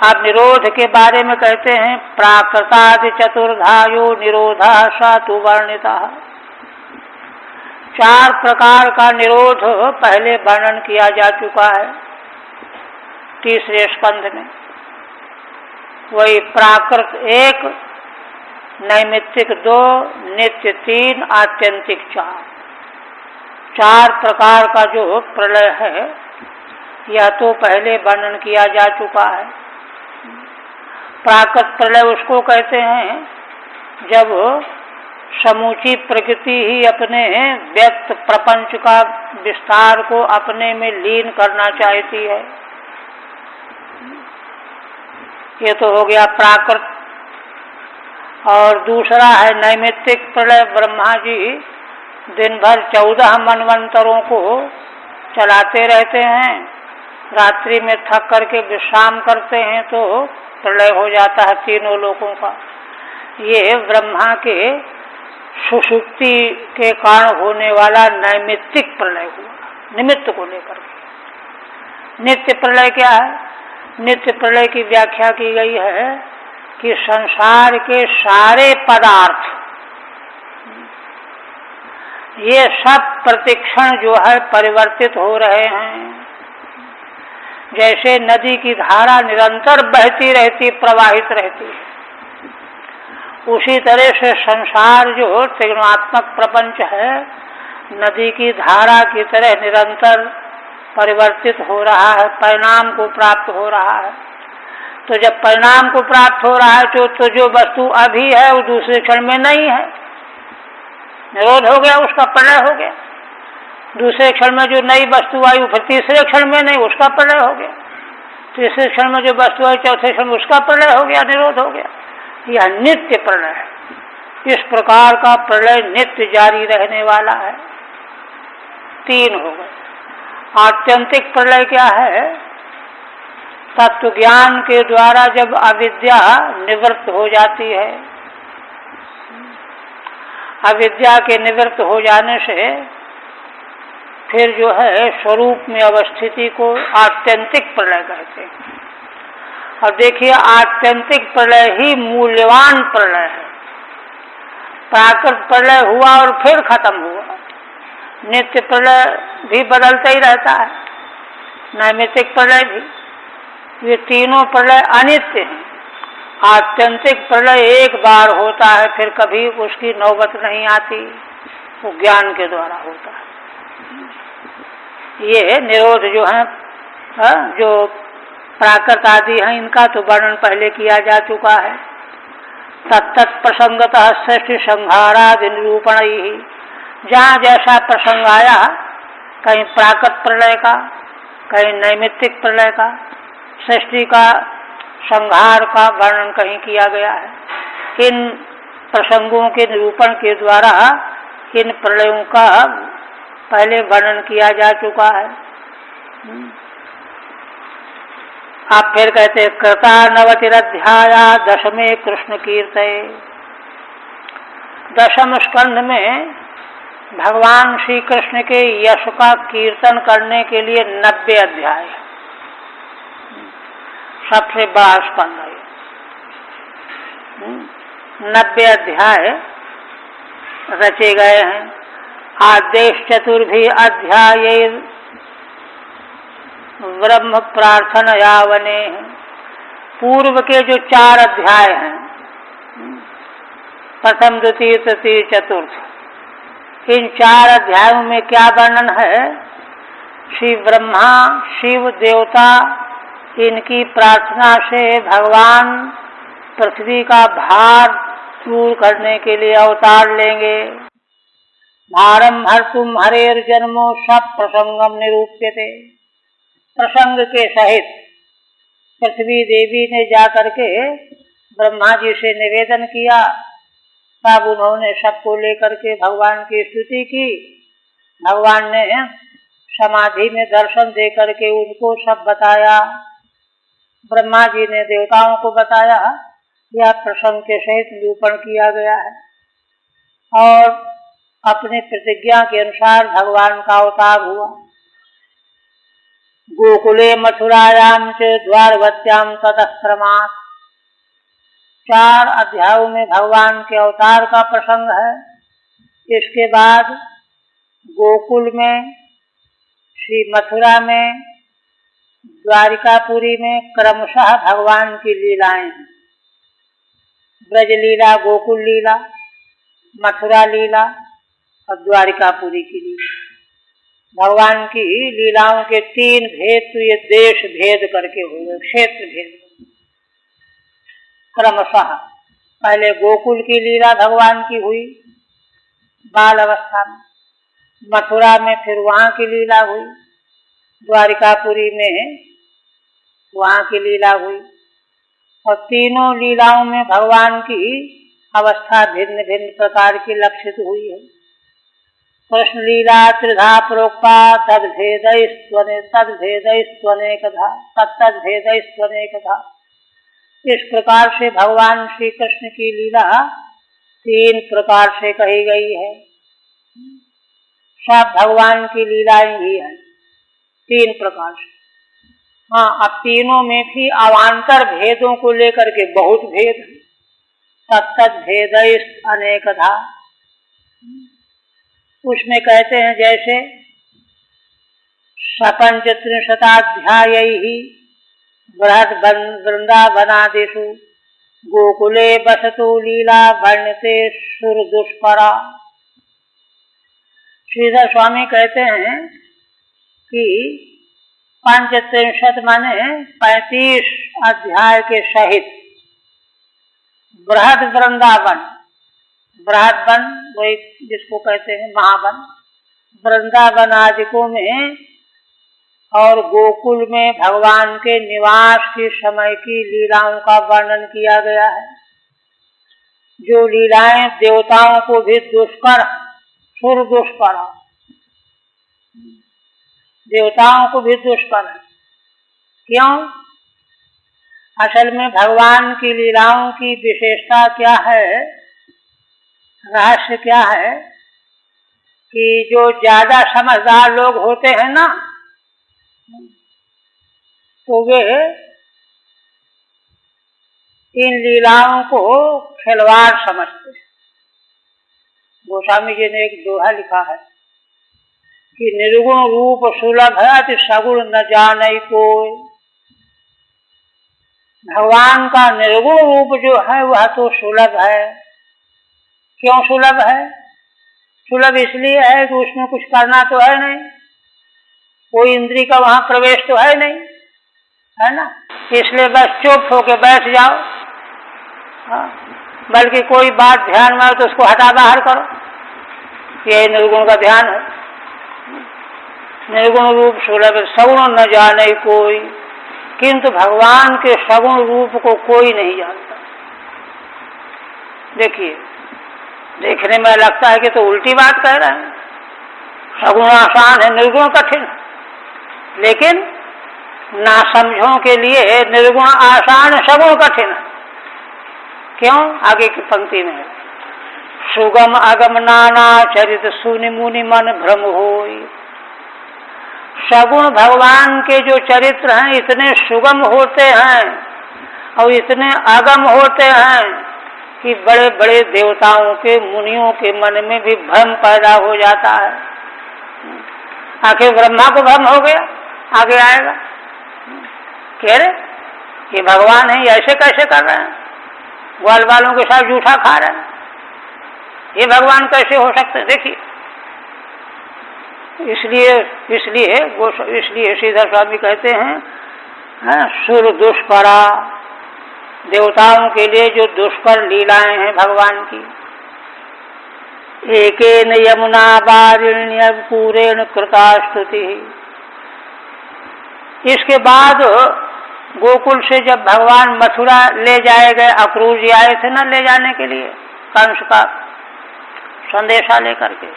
अब निरोध के बारे में कहते हैं, प्राकृतादि चतुर्धायो निरोधा सातु वर्णिता। 4 प्रकार का निरोध पहले वर्णन किया जा चुका है 3रे स्कंध में। वही प्राकृत 1, नैमित्तिक 2, नित्य 3, आत्यंतिक 4। 4 प्रकार का जो प्रलय है, यह तो पहले वर्णन किया जा चुका है। प्राकृत प्रलय उसको कहते हैं जब समूची प्रकृति ही अपने व्यक्त प्रपंच का विस्तार को अपने में लीन करना चाहती है। ये तो हो गया प्राकृत। और दूसरा है नैमित्तिक प्रलय। ब्रह्मा जी दिन भर 14 मनवंतरों को चलाते रहते हैं, रात्रि में थक करके विश्राम करते हैं, तो प्रलय हो जाता है तीनों लोकों का। ये ब्रह्मा के सुषुप्ति के कारण होने वाला नैमित्तिक प्रलय हुआ, निमित्त को लेकर के। नित्य प्रलय क्या है? नित्य प्रलय की व्याख्या की गई है कि संसार के सारे पदार्थ ये सब प्रतिक्षण जो है परिवर्तित हो रहे हैं। जैसे नदी की धारा निरंतर बहती रहती, प्रवाहित रहती है, उसी तरह से संसार जो त्रिगुणात्मक प्रपंच है, नदी की धारा की तरह निरंतर परिवर्तित हो रहा है, परिणाम को प्राप्त हो रहा है। तो जब परिणाम को प्राप्त हो रहा है तो जो वस्तु अभी है वो दूसरे क्षण में नहीं है, निरोध हो गया, उसका प्रलय हो गया। दूसरे क्षण में जो नई वस्तु आई फिर तीसरे क्षण में नहीं, उसका प्रलय हो गया। तीसरे क्षण में जो वस्तु आई चौथे क्षण में उसका प्रलय हो गया, निरोध हो गया। यह नित्य प्रलय है। इस प्रकार का प्रलय नित्य जारी रहने वाला है। 3 हो गए। आत्यंतिक प्रलय क्या है? तत्व ज्ञान के द्वारा जब अविद्या निवृत्त हो जाती है, अविद्या के निवृत्त हो जाने से फिर जो है स्वरूप में अवस्थिति को आत्यंतिक प्रलय कहते हैं। और देखिए, आत्यंतिक प्रलय ही मूल्यवान प्रलय है। प्राकृत प्रलय हुआ और फिर खत्म हुआ, नित्य प्रलय भी बदलता ही रहता है, नैमित्तिक प्रलय भी। ये तीनों प्रलय अनित्य हैं। आत्यंतिक प्रलय एक बार होता है, फिर कभी उसकी नौबत नहीं आती, वो ज्ञान के द्वारा होता है। ये निरोध जो है, जो प्राकृत आदि हैं, इनका तो वर्णन पहले किया जा चुका है। तत्त प्रसंगतः सृष्टि संहारादि निरूपण ही, जहाँ जैसा प्रसंग आया कहीं प्राकृत प्रलय का, कहीं नैमित्तिक प्रलय का, सृष्टि का संहार का वर्णन कहीं किया गया है। इन प्रसंगों के निरूपण के द्वारा इन प्रलयों का पहले वर्णन किया जा चुका है। आप फिर कहते कृता नवतिरध्याया दशमे कृष्ण कीर्तये। दशम स्कंध में भगवान श्री कृष्ण के यश का कीर्तन करने के लिए 90 अध्याय, सबसे बड़ा स्कंध है। 90 अध्याय रचे गए हैं। आदेश चतुर्भि अध्याय ब्रह्म प्रार्थनया वने। पूर्व के जो 4 अध्याय हैं, प्रथम द्वितीय तृतीय चतुर्थ, इन 4 अध्यायों में क्या वर्णन है? श्री ब्रह्मा शिव देवता इनकी प्रार्थना से भगवान पृथ्वी का भार दूर करने के लिए अवतार लेंगे। भारम हर्तुम हरेर जन्मो सब प्रसंगम निरूप्यते। प्रसंग के सहित पृथ्वी देवी ने जाकर के ब्रह्मा जी से निवेदन किया। तब उन्होंने सबको लेकर के भगवान की स्तुति की। भगवान ने समाधि में दर्शन दे करके उनको सब बताया। ब्रह्मा जी ने देवताओं को बताया। यह प्रसंग के सहित निरूपण किया गया है। और अपनी प्रतिज्ञा के अनुसार भगवान का अवतार हुआ। गोकुले मथुरायाम च द्वारवत्याम ततःक्रमात्। 4 अध्यायों में भगवान के अवतार का प्रसंग है। इसके बाद गोकुल में, श्री मथुरा में, द्वारिकापुरी में क्रमशः भगवान की लीलाएं हैं। ब्रज लीला, गोकुल लीला, मथुरा लीला और द्वारिकापुरी की लीला। भगवान की लीलाओं के 3 भेद तो ये देश भेद करके हुए, क्षेत्र भेद क्रमशः। पहले गोकुल की लीला भगवान की हुई बाल अवस्था में, मथुरा में फिर वहाँ की लीला हुई, द्वारिकापुरी में वहाँ की लीला हुई। और तीनों लीलाओं में भगवान की अवस्था भिन्न भिन्न प्रकार की लक्षित हुई है। कृष्ण लीला त्रिधा प्रोक्ता तद्भेदैस्त्वनेकधा। इस प्रकार से भगवान श्री कृष्ण की लीला 3 प्रकार से कही गई है। सब भगवान की लीलाएं ही है 3 प्रकार से। हाँ, अब तीनों में भी अवान्तर भेदों को लेकर के बहुत भेद है। तत्तद्भेदैः अनेकधा। उसमें कहते हैं जैसे सपंचत्रिंशताध्यायैः बृहद् वृंदावनादिषु गोकुले बसतु लीला वर्णते सुरदुष्करा। श्रीधर स्वामी कहते हैं कि 35 माने 35 अध्याय के सहित बृहद वृंदावन, बृहद वन वही जिसको कहते हैं महावन, वृंदावन आदिकों में और गोकुल में भगवान के निवास के समय की लीलाओं का वर्णन किया गया है। जो लीलाएं देवताओं को भी दुष्कर, सुर दुष्कर, देवताओं को भी दुष्कर है। क्यों? असल में भगवान की लीलाओं की विशेषता क्या है, रहस्य क्या है कि जो ज्यादा समझदार लोग होते हैं ना, तो वे इन लीलाओं को खिलवाड़ समझते हैं। गोस्वामी जी ने एक दोहा लिखा है कि निर्गुण रूप सुलभ है अति सगुण न जाने कोई। भगवान का निर्गुण रूप जो है वह तो सुलभ है। क्यों सुलभ है? सुलभ इसलिए है कि उसमें कुछ करना तो है नहीं, कोई इंद्री का वहां प्रवेश तो है नहीं, है ना। इसलिए बस चुप होके बैठ जाओ। हाँ, बल्कि कोई बात ध्यान में आए तो उसको हटा बाहर करो। यही निर्गुण का ध्यान है। निर्गुण रूप सुलभ सगुण न जाने कोई, किंतु भगवान के सगुण रूप को कोई नहीं जानता। देखिए, देखने में लगता है कि तो उल्टी बात कह रहे हैं, सगुण आसान है निर्गुण कठिन, लेकिन ना समझों के लिए निर्गुण आसान सगुण कठिन। क्यों? आगे की पंक्ति में है, सुगम अगम नाना चरित सुनि मुनि मन भ्रम होई। सगुण भगवान के जो चरित्र हैं इतने सुगम होते हैं और इतने अगम होते हैं कि बड़े बड़े देवताओं के मुनियों के मन में भी भ्रम पैदा हो जाता है। आखिर ब्रह्मा को भ्रम हो गया, आगे आएगा, कह रहे ये भगवान है, ऐसे कैसे कर रहे हैं, ग्वाल वालों के साथ जूठा खा रहे हैं, ये भगवान कैसे हो सकते हैं। देखिए, इसलिए श्रीधर स्वामी कहते हैं सुर दुष्करा, देवताओं के लिए जो दुष्कर लीलाएं हैं भगवान की। एकेन यमुना वारिण्य पूरेण कृता स्तुति। इसके बाद गोकुल से जब भगवान मथुरा ले जाए गए, अक्रूर जी आए थे ना ले जाने के लिए कंस का संदेशा लेकर के,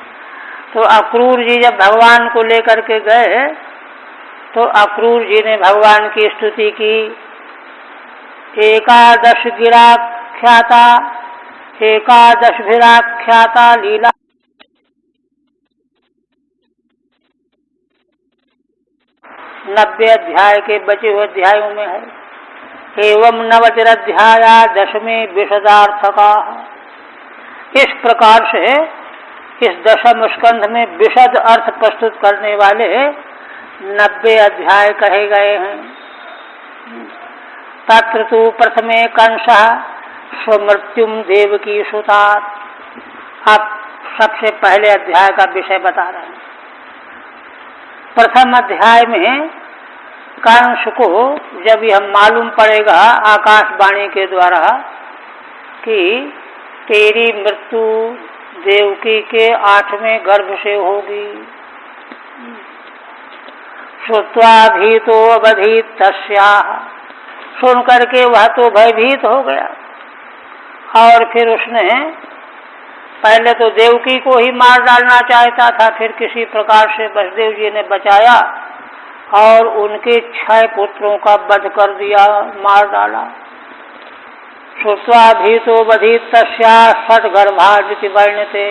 तो अक्रूर जी जब भगवान को लेकर के गए तो अक्रूर जी ने भगवान की स्तुति की। एकादश गिराख्याता, एकादश भिराख्याता लीला, 90 अध्याय के बचे हुए अध्यायों में है। एवं 90 दशमें विशदार्थका। इस प्रकार से इस दशम स्कंध में विशद अर्थ प्रस्तुत करने वाले 90 अध्याय कहे गए हैं। तत्र तु प्रथमे कंसः स्वमृत्युम देवकी सुतात। अब सबसे पहले अध्याय का विषय बता रहे हैं। प्रथम अध्याय में कंस को जब यह मालूम पड़ेगा आकाशवाणी के द्वारा कि तेरी मृत्यु देवकी के 8वें गर्भ से होगी, श्रुत्वा भीतो अवधीत तस्याः, सुन करके वह तो भयभीत हो गया और फिर उसने पहले तो देवकी को ही मार डालना चाहता था, फिर किसी प्रकार से वसुदेव जी ने बचाया और उनके 6 पुत्रों का वध कर दिया, मार डाला। श्रुत्वा भीतो वधीत तस्या षट्गर्भादिति वर्ण्यते।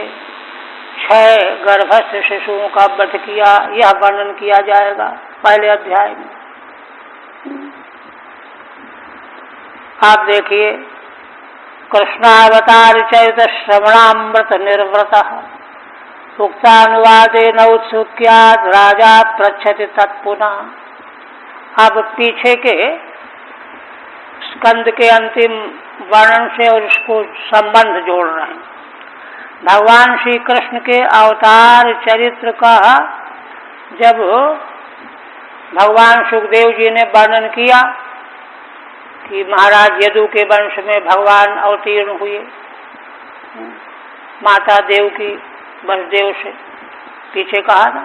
6 गर्भस्थ शिशुओं का वध किया, यह वर्णन किया जाएगा पहले अध्याय में। आप देखिए, कृष्णावतार चरित श्रवणामृत निर्वृत उक्तानुवादेन उत्सुक्यात् राजा पृच्छति तत्पुनः। अब पीछे के स्कंद के अंतिम वर्णन से और उसको संबंध जोड़ रहे हैं। भगवान श्री कृष्ण के अवतार चरित्र का जब भगवान सुखदेव जी ने वर्णन किया कि महाराज यदु के वंश में भगवान अवतीर्ण हुए, माता देव की वसुदेव से पीछे कहा ना,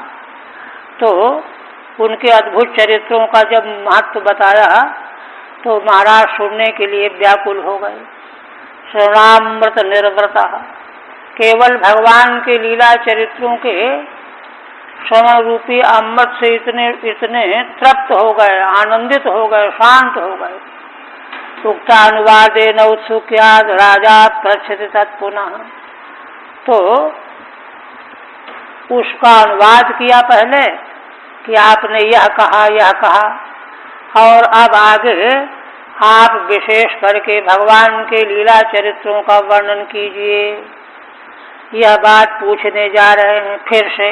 तो उनके अद्भुत चरित्रों का जब महत्व बताया तो महाराज सुनने के लिए व्याकुल हो गए। श्रवणामृत निर्वृता, केवल भगवान के लीला चरित्रों के श्रवण रूपी अमृत से इतने तृप्त हो गए, आनंदित हो गए, शांत हो गए। उक्तानुवादेन उत्सुक्यात् राजा पृच्छति तत्पुनः। तो उसका अनुवाद किया पहले कि आपने यह कहा और अब आगे आप विशेष करके भगवान के लीला चरित्रों का वर्णन कीजिए, यह बात पूछने जा रहे हैं फिर से।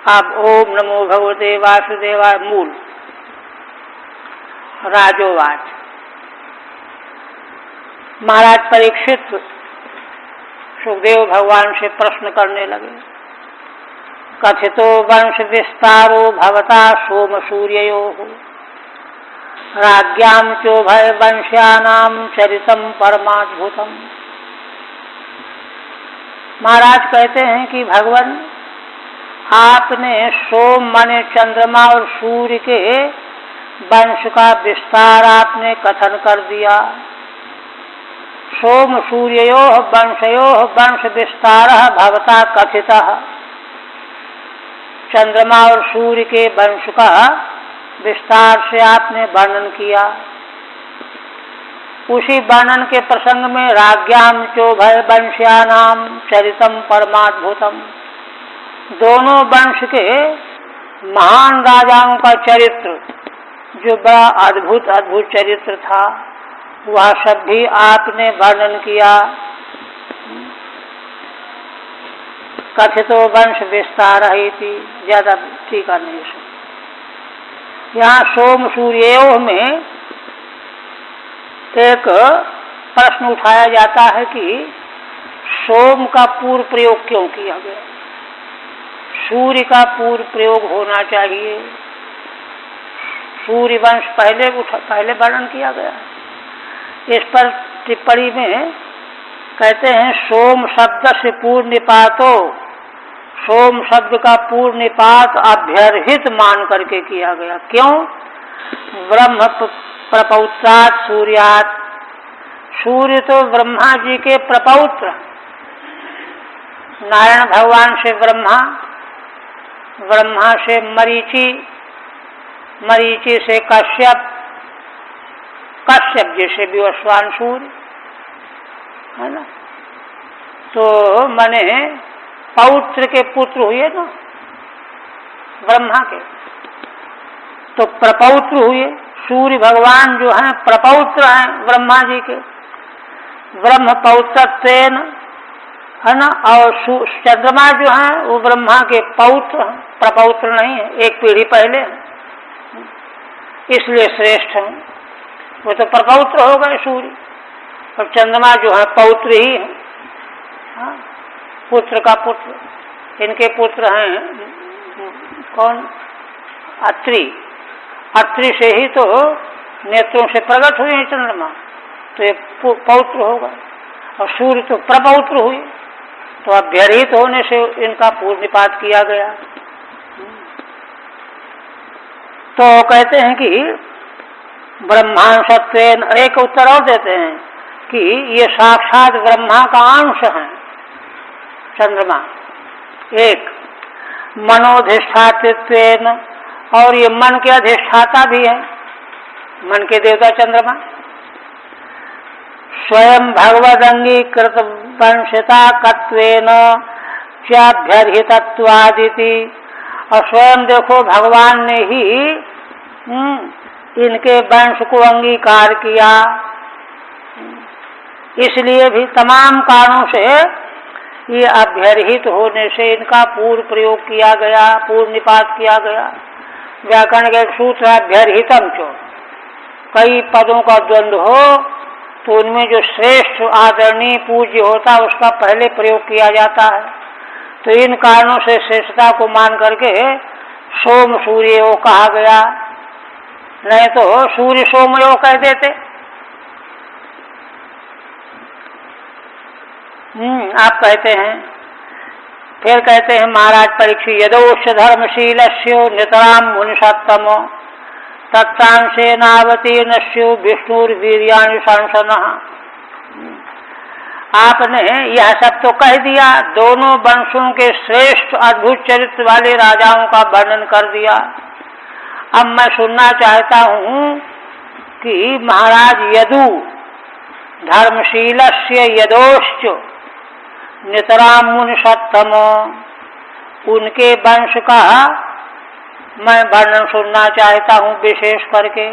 अब ओम नमो भगवते वासुदेवाय मूल राजोवाच। महाराज परीक्षित सुखदेव भगवान से प्रश्न करने लगे। कथितो वंश विस्तारो भवता सोम सूर्ययोः राज्ञां चोभय वंश्यानां चरितं परमाद्भुतम्। महाराज कहते हैं कि भगवान आपने सोम माने चंद्रमा और सूर्य के वंश का विस्तार आपने कथन कर दिया। सोम सूर्ययोः वंशयोः वंश विस्तारः भवता कथितः। चंद्रमा और सूर्य के वंश का विस्तार से आपने वर्णन किया। उसी वर्णन के प्रसंग में राज्ञाम चोभय वंश्यानाम चरितम परमाद्भुतम, दोनों वंश के महान राजाओं का चरित्र जो बड़ा अद्भुत अद्भुत चरित्र था, वह सब भी आपने वर्णन किया। कथितो वंश विस्तार ही थी, ज्यादा टीका नहीं सुन। यहाँ सोम सूर्योः में एक प्रश्न उठाया जाता है कि सोम का पूर्व प्रयोग क्यों किया गया, सूर्य का पूर्व प्रयोग होना चाहिए। सूर्य वंश पहले वर्णन किया गया। इस पर टिप्पणी में कहते हैं सोम शब्द से पूर्व निपातो, सोम शब्द का पूर्व निपात अभ्यर्हित मान करके किया गया। क्यों? ब्रह्म प्रपौत्रात् सूर्यात्, सूर्य तो ब्रह्मा जी के प्रपौत्र, नारायण भगवान से ब्रह्मा, ब्रह्मा से मरीचि, मरीचि से कश्यप, कश्यप जी से विवस्वान सूर्य, है ना। तो माने पौत्र के पुत्र हुए ना ब्रह्मा के, तो प्रपौत्र हुए। सूर्य भगवान जो हैं प्रपौत्र हैं ब्रह्मा जी के, ब्रह्म पौत्रत्वेन, है ना। और चंद्रमा जो हैं वो ब्रह्मा के पौत्र हैं, प्रपौत्र नहीं है, एक पीढ़ी पहले है, इसलिए श्रेष्ठ हैं। वो तो प्रपौत्र हो गए सूर्य, और चंद्रमा जो है पौत्र ही है, हाँ? पुत्र का पुत्र। इनके पुत्र हैं कौन? अत्रि, अत्रि से ही तो नेत्रों से प्रकट हुए हैं चंद्रमा, तो ये पौत्र होगा। और सूर्य तो प्रपौत्र हुए, तो अभ्यर्हित होने से इनका पूर्व निपात किया गया। तो कहते हैं कि ब्रह्मांशत्वेन, एक उत्तर और देते हैं कि ये साक्षात ब्रह्मा का अंश है चंद्रमा। एक मनोधिष्ठातृत्वेन, और ये मन के अधिष्ठाता भी है, मन के देवता चंद्रमा। स्वयं भगवद अंगीकृत वंशिता कत्वेन चाभ्यर्हितत्वादिति, और स्वयं देखो भगवान ने ही इनके वंश को अंगीकार किया, इसलिए भी तमाम कारणों से ये अभ्यर्हित होने से इनका पूर्व प्रयोग किया गया, पूर्व निपात किया गया। व्याकरण का एक सूत्र है अभ्यर्हितम चो, कई पदों का द्वंद्व हो तो उनमें जो श्रेष्ठ आदरणीय पूज्य होता है उसका पहले प्रयोग किया जाता है। तो इन कारणों से श्रेष्ठता को मान करके सोम सूर्यो कहा गया, नहीं तो सूर्य सोमयो कह देते। आप कहते हैं, फिर कहते हैं महाराज परीक्षित, यदोश धर्मशीलस्यो नितराम मुनिषत्तमो तत्तांशेनावतीर्णस्यो विष्णुर्वीर्याणि संसनः। आपने यह सब तो कह दिया, दोनों वंशों के श्रेष्ठ अद्भुत चरित्र वाले राजाओं का वर्णन कर दिया। अब मैं सुनना चाहता हूँ कि महाराज यदु धर्मशीलस्य यदोश्च नितराम मुनिषत्तमो, उनके वंश का मैं वर्णन सुनना चाहता हूँ विशेष करके।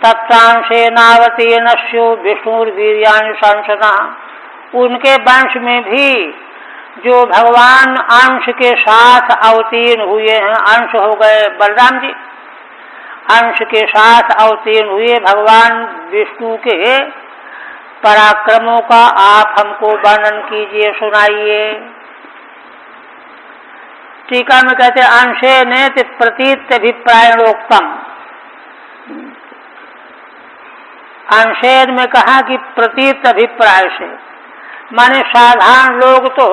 तत्तांशेनावतीर्णस्यो विष्णुर्वीर्याणि संसनः, उनके वंश में भी जो भगवान अंश के साथ अवतीर्ण हुए हैं, अंश हो गए बलराम जी, अंश के साथ अवतीर्ण हुए भगवान विष्णु के पराक्रमों का आप हमको वर्णन कीजिए, सुनाइए। टीका में कहते अंशे नेति प्रतीत्यभिप्रायणोक्तम, अंशेन में कहा कि प्रतीत अभिप्राय से, माने साधारण लोग तो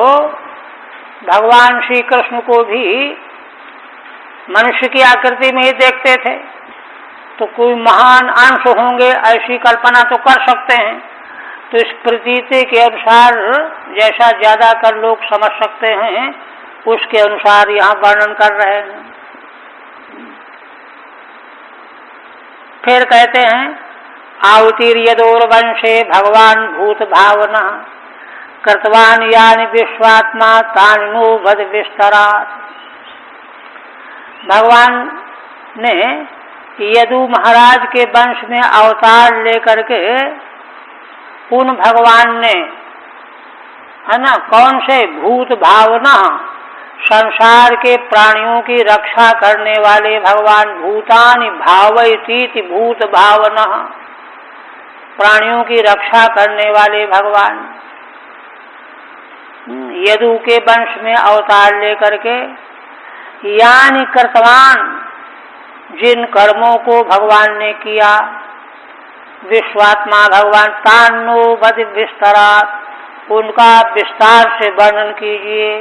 भगवान श्री कृष्ण को भी मनुष्य की आकृति में ही देखते थे, तो कोई महान अंश होंगे ऐसी कल्पना तो कर सकते हैं। तो इस प्रतीति के अनुसार जैसा ज्यादा कर लोग समझ सकते हैं उसके अनुसार यहाँ वर्णन कर रहे हैं। फिर कहते हैं आवतीर्यदोर वंशे भगवान भूत भावना कृतवान यानि विश्वात्मा तानि नो वद विस्तरात्। भगवान ने यदु महाराज के वंश में अवतार लेकर के उन भगवान ने, है ना, कौन से भूत भावना, संसार के प्राणियों की रक्षा करने वाले भगवान, भूतानि भावयतीति भूत भावना, प्राणियों की रक्षा करने वाले भगवान यदु के वंश में अवतार लेकर के यानि कर्तवान, जिन कर्मों को भगवान ने किया, विश्वात्मा भगवान तान्नो वद विस्तरात्, उनका विस्तार से वर्णन कीजिए।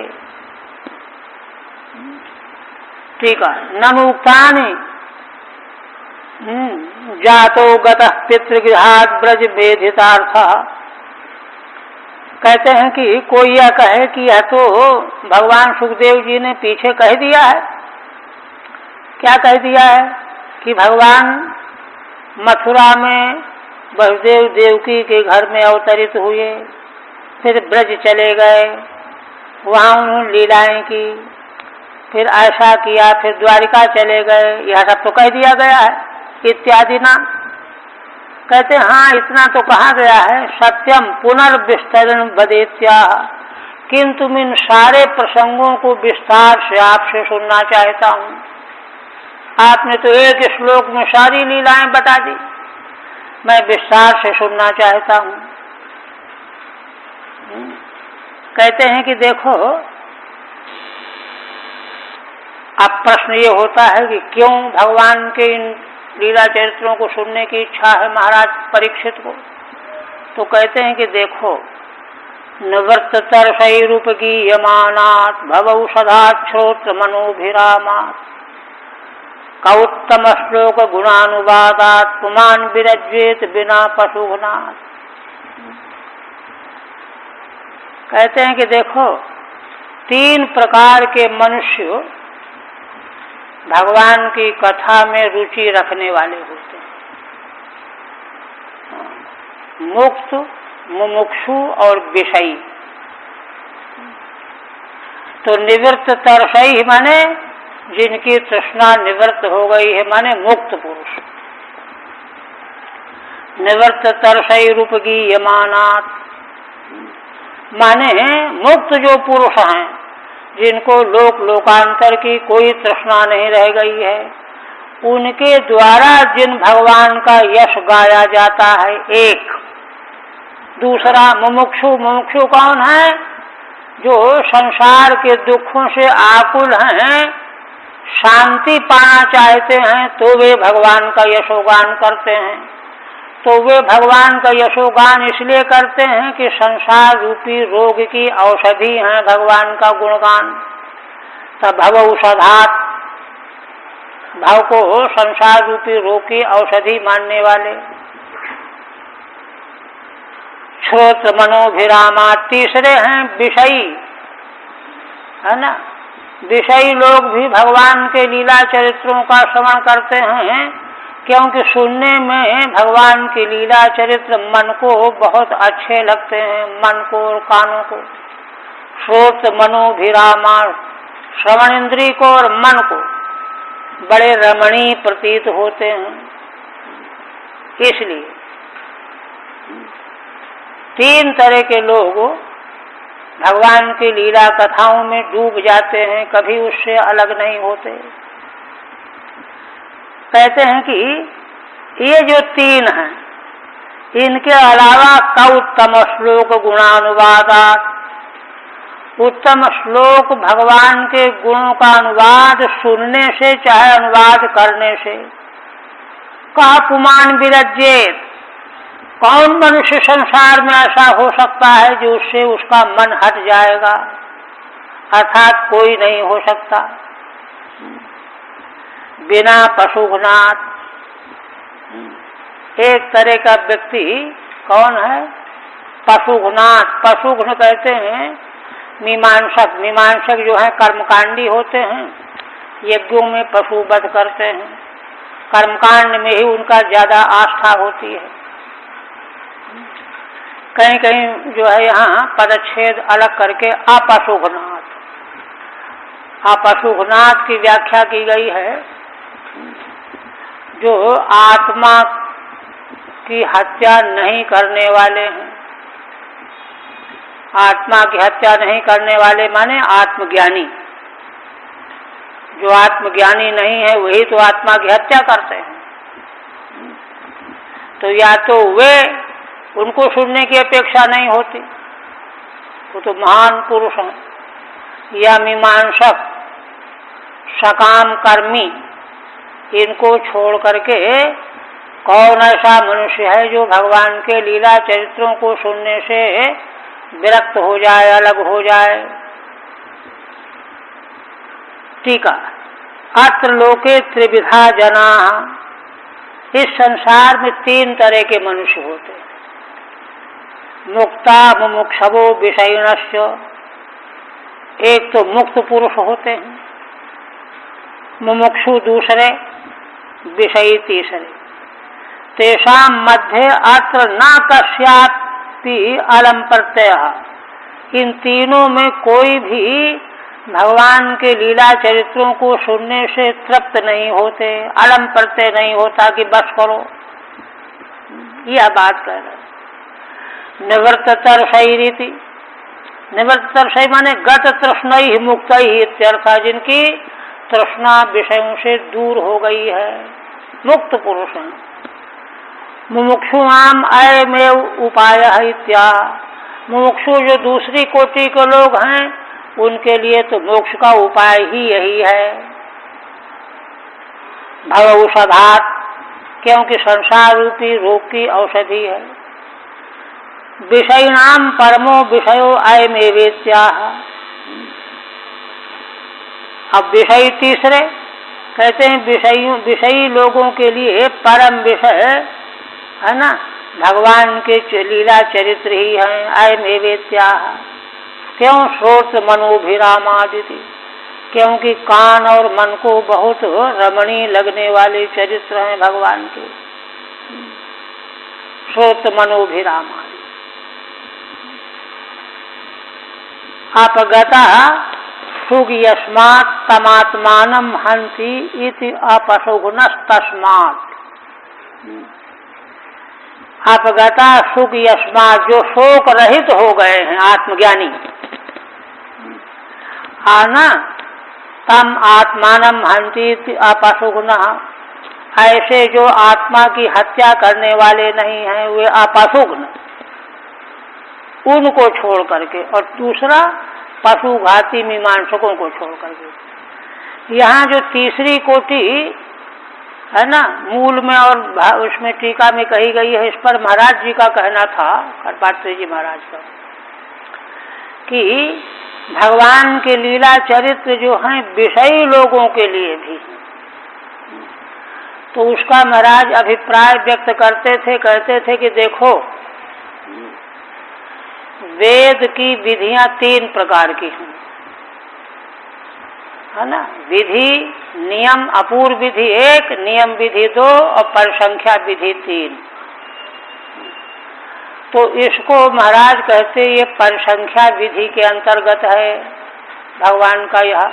ठीक है। नमुक्तानि जातो गतः पितृगृहात् ब्रज वेधितार्थः। कहते हैं कि कोई यह कहे कि यह तो भगवान सुखदेव जी ने पीछे कह दिया है। क्या कह दिया है कि भगवान मथुरा में वसुदेव देवकी के घर में अवतरित हुए, फिर ब्रज चले गए, वहाँ उन्होंने लीलाएं की, फिर ऐसा किया, फिर द्वारिका चले गए, यह सब तो कह दिया गया है इत्यादि ना। कहते हाँ, इतना तो कहा गया है, सत्यम पुनर्विस्तरण वदेत्या, किंतु मैं इन सारे प्रसंगों को विस्तार से आपसे सुनना चाहता हूँ। आपने तो एक श्लोक में सारी लीलाएं बता दी, मैं विस्तार से सुनना चाहता हूँ। कहते हैं कि देखो, अब प्रश्न ये होता है कि क्यों भगवान के इन लीला चरित्रों को सुनने की इच्छा है महाराज परीक्षित को। तो कहते हैं कि देखो, निवृत्त तरसैरूप गीयमानात् भवौ सदा श्रोत्र मनोभिरामात् कौत्तम श्लोक गुणानुवादात् पुमान विरज्येत बिना पशुघ्नात्। कहते हैं कि देखो, तीन प्रकार के मनुष्य भगवान की कथा में रुचि रखने वाले होते हैं, मुक्त, मुमुक्षु और विषयी। तो निवृत्त तरसई माने जिनकी तृष्णा निवृत्त हो गई है, माने मुक्त पुरुष। निवृत्त तरसई रूप गीयमानात् माने मुक्त जो पुरुष हैं, जिनको लोक लोकांतर की कोई तृष्णा नहीं रह गई है, उनके द्वारा जिन भगवान का यश गाया जाता है एक। दूसरा मुमुक्षु। मुमुक्षु कौन है? जो संसार के दुखों से आकुल हैं, शांति पाना चाहते हैं, तो वे भगवान का यशोगान करते हैं। तो वे भगवान का यशोगान इसलिए करते हैं कि संसार रूपी रोग की औषधि है भगवान का गुणगान। तब भव औषधात्, भव को संसार रूपी रोग की औषधि मानने वाले। श्रोत्र मनोभिरामा, तीसरे हैं विषयी, है ना। विषयी लोग भी भगवान के लीला चरित्रों का श्रवण करते हैं, क्योंकि सुनने में भगवान की लीला चरित्र मन को बहुत अच्छे लगते हैं, मन को और कानों को। श्रोत्र मनोभिरामा, श्रवण इंद्री को और मन को बड़े रमणीय प्रतीत होते हैं। इसलिए तीन तरह के लोग भगवान की लीला कथाओं में डूब जाते हैं, कभी उससे अलग नहीं होते। कहते हैं कि ये जो तीन हैं, इनके अलावा कौत्तम श्लोक गुणानुवादात्, उत्तम श्लोक भगवान के गुणों का अनुवाद सुनने से चाहे अनुवाद करने से। कहा पुमान विरज्येत, कौन मनुष्य संसार में ऐसा हो सकता है जो उससे उसका मन हट जाएगा? अर्थात कोई नहीं हो सकता। बिना पशुघ्नात, एक तरह का व्यक्ति कौन है? पशुघ्नात। पशुघ्न कहते हैं मीमांसक। मीमांसक जो है कर्मकांडी होते हैं, यज्ञों में पशु वध करते हैं, कर्मकांड में ही उनका ज्यादा आस्था होती है। कहीं कहीं जो है यहाँ पदच्छेद अलग करके अपशुघ्नात, अपशुघ्नात की व्याख्या की गई है, जो आत्मा की हत्या नहीं करने वाले हैं। आत्मा की हत्या नहीं करने वाले माने आत्मज्ञानी। जो आत्मज्ञानी नहीं है वही तो आत्मा की हत्या करते हैं। तो या तो वे, उनको सुनने की अपेक्षा नहीं होती, वो तो महान पुरुष हैं, या मीमांसक सकाम कर्मी, इनको छोड़ करके कौन ऐसा मनुष्य है जो भगवान के लीला चरित्रों को सुनने से विरक्त हो जाए, अलग हो जाए? टीका, अत्र लोके त्रिविधा जना। इस संसार में तीन तरह के मनुष्य होते हैं। मुक्ता मुमुक्षवो विषयिणश्च, एक तो मुक्त पुरुष होते हैं, मुमुक्षु दूसरे, विषयी तीसरे। तेषां मध्ये अत्र न कस्यापि अलम प्रत्ययः। इन तीनों में कोई भी भगवान के लीला चरित्रों को सुनने से तृप्त नहीं होते, अलम प्रत्यय नहीं होता कि बस करो। यह बात कह रहे। निवृत्ततर्षैरिति, निवृत्ततर्षै माने गत तृष्णैः मुक्तैः इत्यर्थ, जिनकी तृष्णा विषयों से दूर हो गई है, मुक्त पुरुष हैं। मुमुक्षुआम अयमेव उपायः इत्या, मुमुक्षु जो दूसरी कोटि के लोग हैं उनके लिए तो मोक्ष का उपाय ही यही है, भवौषधात्, क्योंकि संसार रूपी रोग की औषधि है। विषयिणाम परमो विषयो अयमेवेत्याह। अब विषयी तीसरे कहते हैं विषयी लोगों के लिए परम विषय है ना, भगवान के लीला चरित्र ही हैं। अयमेवेत्याह, क्यों? श्रोत्र मनोभिरामादिति, क्योंकि कान और मन को बहुत रमणीय लगने वाले चरित्र हैं भगवान के। श्रोत्र मनोभिरामादि। अपगता सुगयस्मात् तमात्मानं हन्ति इति अपशुघ्नस्तस्मात्। अपगता सुगयस्मात्, जो शोक रहित हो गए हैं, आत्मज्ञानी, आना तम आत्मानं हन्ति इति अपशुघ्नः, ऐसे जो आत्मा की हत्या करने वाले नहीं हैं वे अपशुघ्न, उनको छोड़ करके। और दूसरा पशुघाती मीमांसकों को छोड़ करके। यहाँ जो तीसरी कोटि है ना, मूल में और उसमें टीका में कही गई है, इस पर महाराज जी का कहना था, कर्पात्री जी महाराज का, कि भगवान के लीला चरित्र जो हैं विषयी लोगों के लिए भी, तो उसका महाराज अभिप्राय व्यक्त करते थे, कहते थे कि देखो, वेद की विधियां तीन प्रकार की हैं, है ना, विधि, नियम, अपूर्व विधि एक, नियम विधि दो और परिसंख्या विधि तीन। तो इसको महाराज कहते ये परिसंख्या विधि के अंतर्गत है भगवान का यह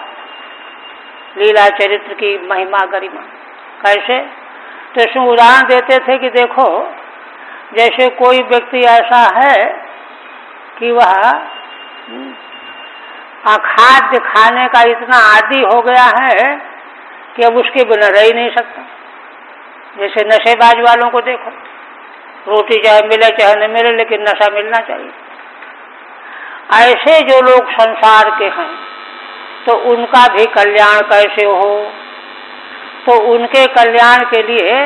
लीला चरित्र की महिमा गरिमा। कैसे? तो इसमें उदाहरण देते थे कि देखो, जैसे कोई व्यक्ति ऐसा है कि वह खाद्य खाने का इतना आदी हो गया है कि अब उसके बिना रह ही नहीं सकता। जैसे नशेबाज वालों को देखो, रोटी चाहे मिले चाहे न मिले, लेकिन नशा मिलना चाहिए। ऐसे जो लोग संसार के हैं तो उनका भी कल्याण कैसे हो? तो उनके कल्याण के लिए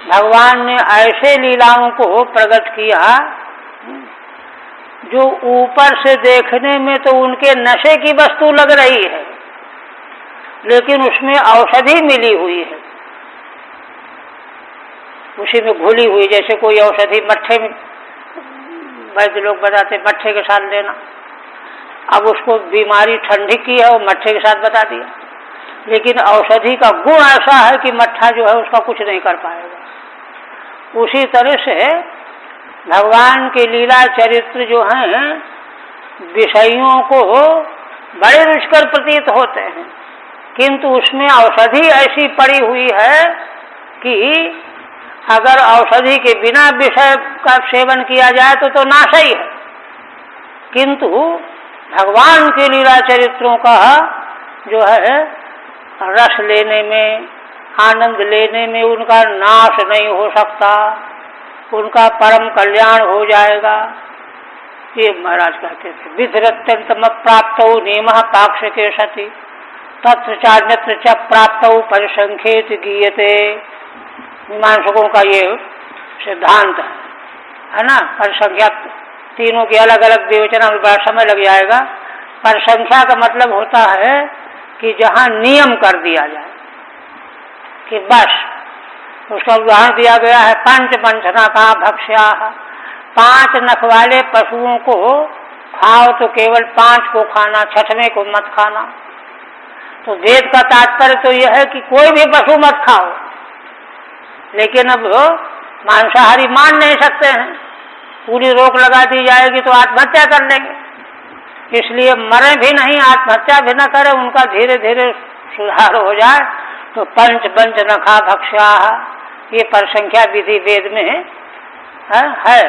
भगवान ने ऐसे लीलाओं को प्रकट किया जो ऊपर से देखने में तो उनके नशे की वस्तु लग रही है, लेकिन उसमें औषधि मिली हुई है, उसी में घुली हुई। जैसे कोई औषधि मट्ठे में, वैद्य लोग बताते मट्ठे के साथ लेना। अब उसको बीमारी ठंडी की है, वो मट्ठे के साथ बता दिया, लेकिन औषधि का गुण ऐसा है कि मट्ठा जो है उसका कुछ नहीं कर पाएगा। उसी तरह से भगवान के लीला चरित्र जो हैं विषयों को बड़े रुचिकर प्रतीत होते हैं, किंतु उसमें औषधि ऐसी पड़ी हुई है कि अगर औषधि के बिना विषय का सेवन किया जाए तो नाश ही है। किंतु भगवान के लीला चरित्रों का जो है रस लेने में, आनंद लेने में उनका नाश नहीं हो सकता, उनका परम कल्याण हो जाएगा। ये महाराज कहते थे, विधिरत्यंतम प्राप्त नियम पाक्ष के सति तत्र चान्यत्र च प्राप्त परिसंख्येत गीयते। मीमांसकों का ये सिद्धांत है ना। परिसंख्या तीनों की अलग अलग विवेचना में बड़ा समय लग जाएगा। परिसंख्या का मतलब होता है कि जहाँ नियम कर दिया जाए कि बस, उसका उदाहरण दिया गया है पंच पंचना का भक्ष्या, 5 नख वाले पशुओं को खाओ तो केवल 5 को खाना, 6वें को मत खाना। तो वेद का तात्पर्य तो यह है कि कोई भी पशु मत खाओ, लेकिन अब मांसाहारी मान नहीं सकते हैं, पूरी रोक लगा दी जाएगी तो आत्महत्या कर लेंगे। इसलिए मरे भी नहीं, आत्महत्या भी न करें, उनका धीरे धीरे सुधार हो जाए। तो पंच पंच नखा भक्ष्या, ये परिसंख्या विधि वेद में है।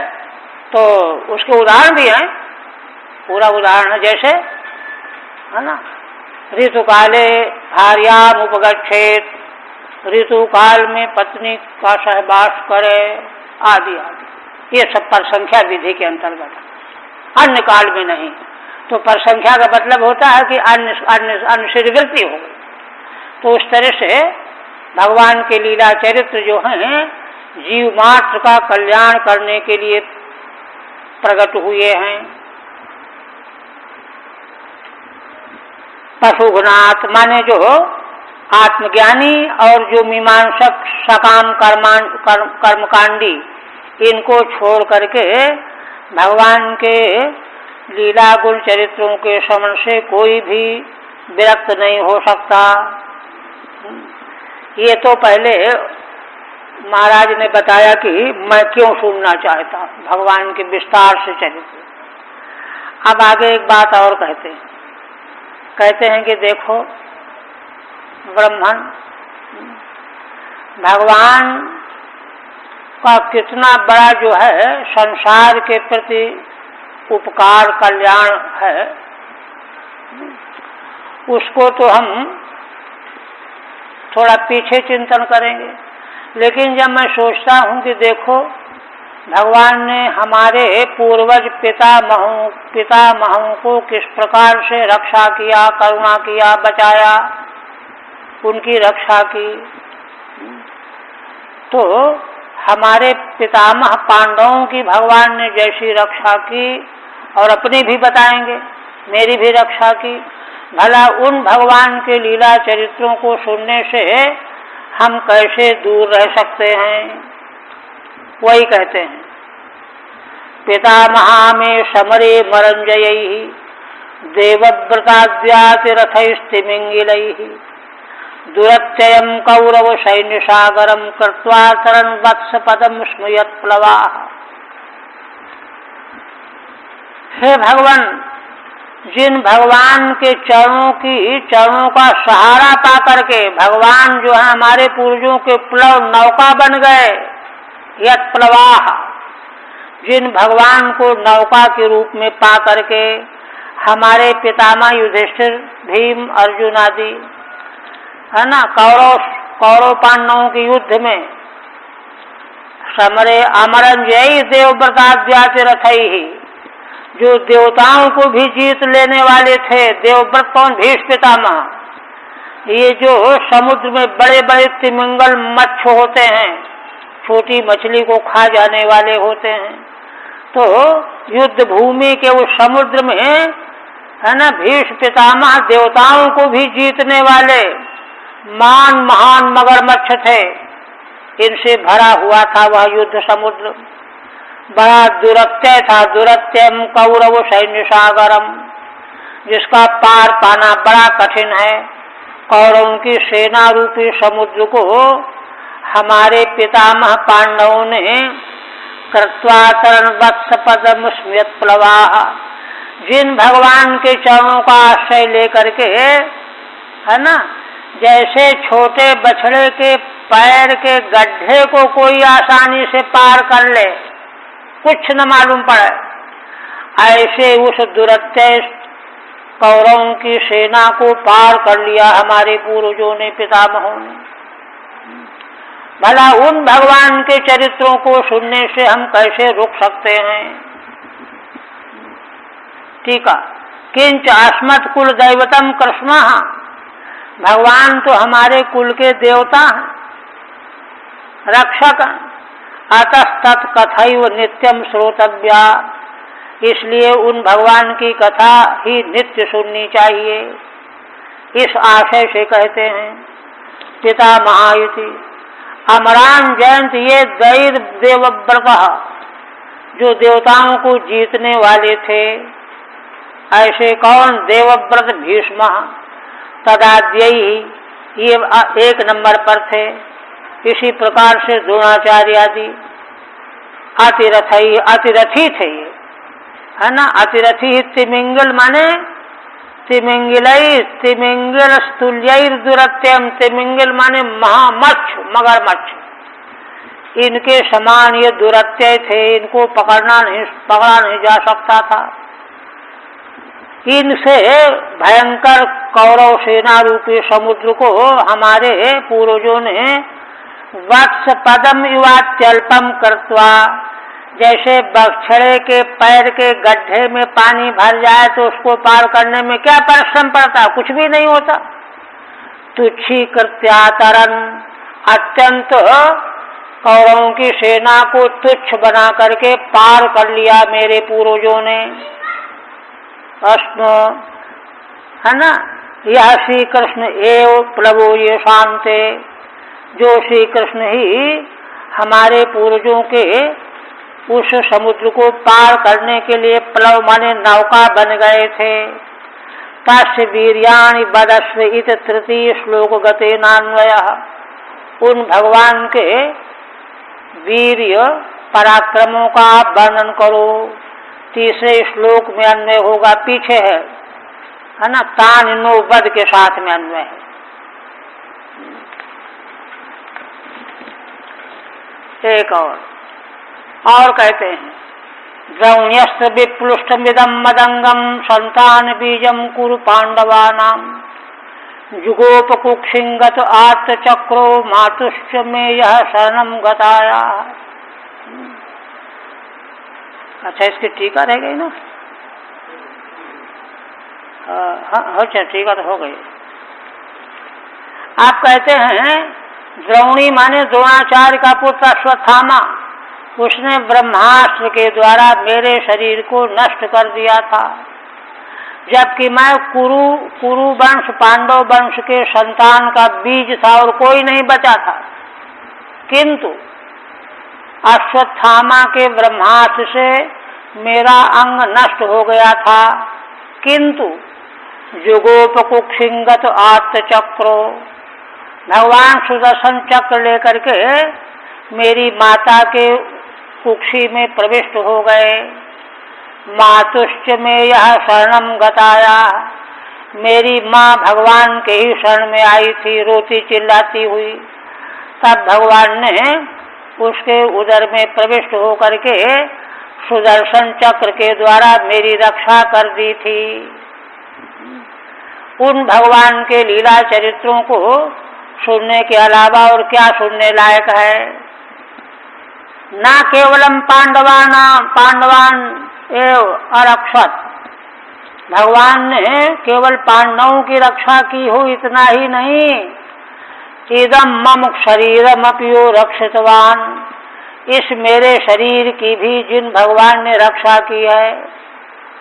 तो उसके उदाहरण भी हैं, पूरा उदाहरण है, जैसे है ना, ऋतु काले भार्याम उपगच्छेत, ऋतु काल में पत्नी का सहवास करे, आदि आदि। ये सब परिसंख्या विधि के अंतर्गत है, अन्य काल में नहीं। तो परिसंख्या का मतलब होता है कि अन्य से निवृत्ति हो गई। तो उस तरह से भगवान के लीला चरित्र जो हैं जीव मात्र का कल्याण करने के लिए प्रकट हुए हैं। पशुघ्नात माने जो आत्मज्ञानी और जो मीमांसक सकाम कर्मकांडी, इनको छोड़ करके भगवान के लीला गुण चरित्रों के श्रवण से कोई भी विरक्त नहीं हो सकता। ये तो पहले महाराज ने बताया कि मैं क्यों सुनना चाहता हूँ भगवान के विस्तार से चरित्र। अब आगे एक बात और कहते हैं कि देखो ब्रह्मन, भगवान का कितना बड़ा जो है संसार के प्रति उपकार कल्याण है, उसको तो हम थोड़ा पीछे चिंतन करेंगे। लेकिन जब मैं सोचता हूँ कि देखो भगवान ने हमारे पूर्वज पितामहों को किस प्रकार से रक्षा किया, करुणा किया, बचाया, उनकी रक्षा की, तो हमारे पितामह पांडवों की भगवान ने जैसी रक्षा की और अपनी भी बताएंगे, मेरी भी रक्षा की। भला उन भगवान के लीला चरित्रों को सुनने से हम कैसे दूर रह सकते हैं। वही कहते हैं, पितामहा में समरे मरंजयैहि देवव्रताद्यातिरथैस्तिमिंगिलैहि दुरत्ययं कौरव सैन्य सागरम कृत्वा तरन् वत्स पदम स्मयत् प्लवाः। हे भगवान, जिन भगवान के चरणों का सहारा पा करके भगवान जो है हमारे पूर्वजों के प्लव नौका बन गए, यत् प्लवाः, जिन भगवान को नौका के रूप में पा करके हमारे पितामह युधिष्ठिर, भीम, अर्जुन आदि है ना, कौरव पांडवों के युद्ध में समरे अमरंजयी देवव्रताद्याति रथैहि, जो देवताओं को भी जीत लेने वाले थे। देवव्रत कौन? भीष्म पितामह। ये जो समुद्र में बड़े बड़े तिमिंगल मत्स्य होते हैं, छोटी मछली को खा जाने वाले होते हैं। तो युद्ध भूमि के उस समुद्र में है ना, भीष्म पितामह देवताओं को भी जीतने वाले महान मगरमच्छ थे। इनसे भरा हुआ था वह युद्ध समुद्र, बड़ा दुरत्य था। दुरत्यम कौरव सैन्य सागरम, जिसका पार पाना बड़ा कठिन है। कौरवों की सेना रूपी समुद्र को हमारे पितामह पांडवों ने कृत्वा तरण वत्स पदम स्मृत प्लवाह, जिन भगवान के चरणों का आश्रय लेकर के, है ना, जैसे छोटे बछड़े के पैर के गड्ढे को कोई आसानी से पार कर ले, कुछ न मालूम पड़े, ऐसे उस दुरत्य कौरवों की सेना को पार कर लिया हमारे पूर्वजों ने, पितामहों ने। भला उन भगवान के चरित्रों को सुनने से हम कैसे रुक सकते हैं? ठीक है। किंच अस्मत् कुल दैवतम कृष्ण, भगवान तो हमारे कुल के देवता हैं, रक्षक। अतस्तत् कथैव नित्यम श्रोतव्या, इसलिए उन भगवान की कथा ही नित्य सुननी चाहिए। इस आशय से कहते हैं पिता महायुति अमरान जयंत, ये दैर देवव्रत, जो देवताओं को जीतने वाले थे। ऐसे कौन? देवव्रत भीष्म तदाद्ययी, ये एक नंबर पर थे। इसी प्रकार से द्रोणाचार्य आदि अतिरथी थे, ये है ना। अतिरथी तिमिंगल माने तिमिंगल स्तुल्यैर दुरत्यम, तिमिंगल माने महामच्छ, मगरमच्छ। इनके समान ये दुरत्य थे, इनको पकड़ा नहीं जा सकता था। इनसे भयंकर कौरव सेना रूपी समुद्र को हमारे पूर्वजों ने वत्स पदम युवात्यल्पम कृत्वा, जैसे बछड़े के पैर के गड्ढे में पानी भर जाए तो उसको पार करने में क्या परिश्रम पड़ता, कुछ भी नहीं होता। तुच्छी कृत्यातरन, अत्यंत कौरवों की सेना को तुच्छ बना करके पार कर लिया मेरे पूर्वजों ने। अस्म, है ना, यह श्री कृष्ण एव प्लवो ये शांते, जो श्री कृष्ण ही हमारे पूर्वजों के उस समुद्र को पार करने के लिए प्लव माने नौका बन गए थे। तस्य वीर्याणि बदस्व इत तृतीय श्लोक गते नान्वयः, उन भगवान के वीर्य पराक्रमों का आप वर्णन करो। तीसरे श्लोक में अन्वय होगा, पीछे है ना, तान नो वध के साथ में अन्वय है। एक और कहते हैं द्रौण्यस्त्र विप्लुष्टमिदं मदंगम संतान बीजम कुरु पांडवानाम, जुगोपकुक्षिंगत आत्मचक्रो मातुश्च में यह शरणम गताया। अच्छा, इसकी टीका रह गई ना? अच्छा, टीका तो हो गई। आप कहते हैं द्रोणी माने द्रोणाचार्य का पुत्र अश्वत्थामा, उसने ब्रह्मास्त्र के द्वारा मेरे शरीर को नष्ट कर दिया था, जबकि मैं कुरु वंश पांडव वंश के संतान का बीज था और कोई नहीं बचा था। किंतु अश्वत्थामा के ब्रह्मास्त्र से मेरा अंग नष्ट हो गया था, किंतु जुगोपकुक्षिंगत आत्मचक्रो, भगवान सुदर्शन चक्र लेकर के मेरी माता के कुक्षी में प्रविष्ट हो गए। मातुश्च में यह शरणम गताया, मेरी माँ भगवान के ही शरण में आई थी, रोती चिल्लाती हुई। तब भगवान ने उसके उदर में प्रविष्ट होकर के सुदर्शन चक्र के द्वारा मेरी रक्षा कर दी थी। उन भगवान के लीला चरित्रों को सुनने के अलावा और क्या सुनने लायक है? ना केवलम पांडवान एव अरक्षत, भगवान ने केवल पांडवों की रक्षा की हो इतना ही नहीं, इदम मम शरीरम अपयो रक्षितवान, इस मेरे शरीर की भी जिन भगवान ने रक्षा की है,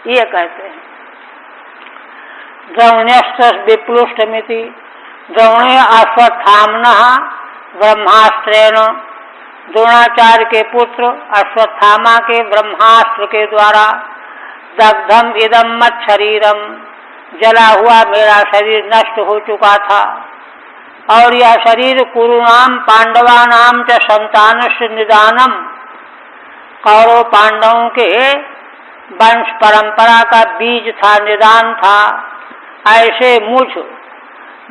ये कहते हैं। द्रौण्यस्त्र विप्लुष्टमिति, द्रोणे अश्वत्थामनः ब्रह्मास्त्रेण, द्रोणाचार्य के पुत्र अश्वत्थामा के ब्रह्मास्त्र के द्वारा दग्धम इदम मत शरीरम, जला हुआ मेरा शरीर नष्ट हो चुका था। और यह शरीर कुरुणाम पांडवानाम च संतानस्य निदानम, कौरव पांडवों के वंश परंपरा का बीज था, निदान था। ऐसे मुझ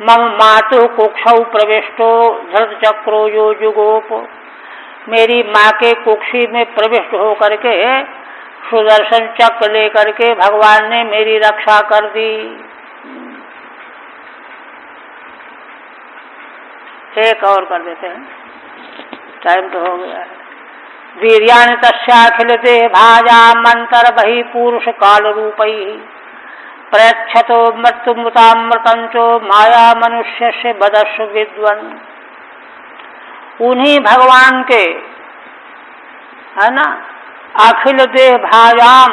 मम मातु कुक्षौ प्रविष्टो धृत चक्रो यो जुगोप, मेरी माँ के कुक्षी में प्रविष्ट होकर के सुदर्शन चक्र लेकर के भगवान ने मेरी रक्षा कर दी। एक और कर देते हैं, टाइम तो हो गया है। वीर्यानि तस्याखिल देह भाजा मंतर बहि पुरुष काल रूपई, प्रयच्छतो मृत्युमृतामृतंचो माया मनुष्य से बदस्व विद्वन। उन्हीं भगवान के, है ना, अखिल देह भाजाम,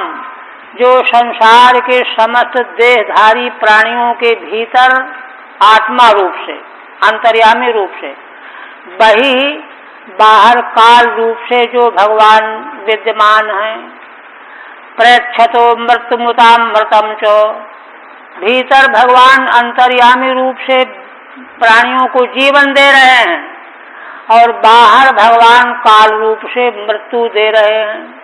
जो संसार के समस्त देहधारी प्राणियों के भीतर आत्मा रूप से, अंतर्यामी रूप से, बही बाहर काल रूप से जो भगवान विद्यमान है। प्रयच्छतो मृत्युमृतामृतम चो, भीतर भगवान अंतर्यामी रूप से प्राणियों को जीवन दे रहे हैं और बाहर भगवान काल रूप से मृत्यु दे रहे हैं।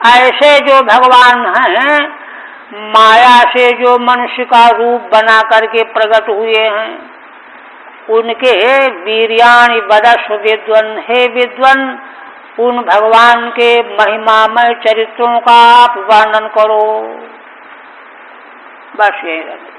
ऐसे जो भगवान हैं, माया से जो मनुष्य का रूप बना करके प्रकट हुए हैं, उनके वीर्याणि बदस्व विद्वन, हे विद्वन, उन भगवान के महिमामय चरित्रों का आप वर्णन करो। बस यही रहे।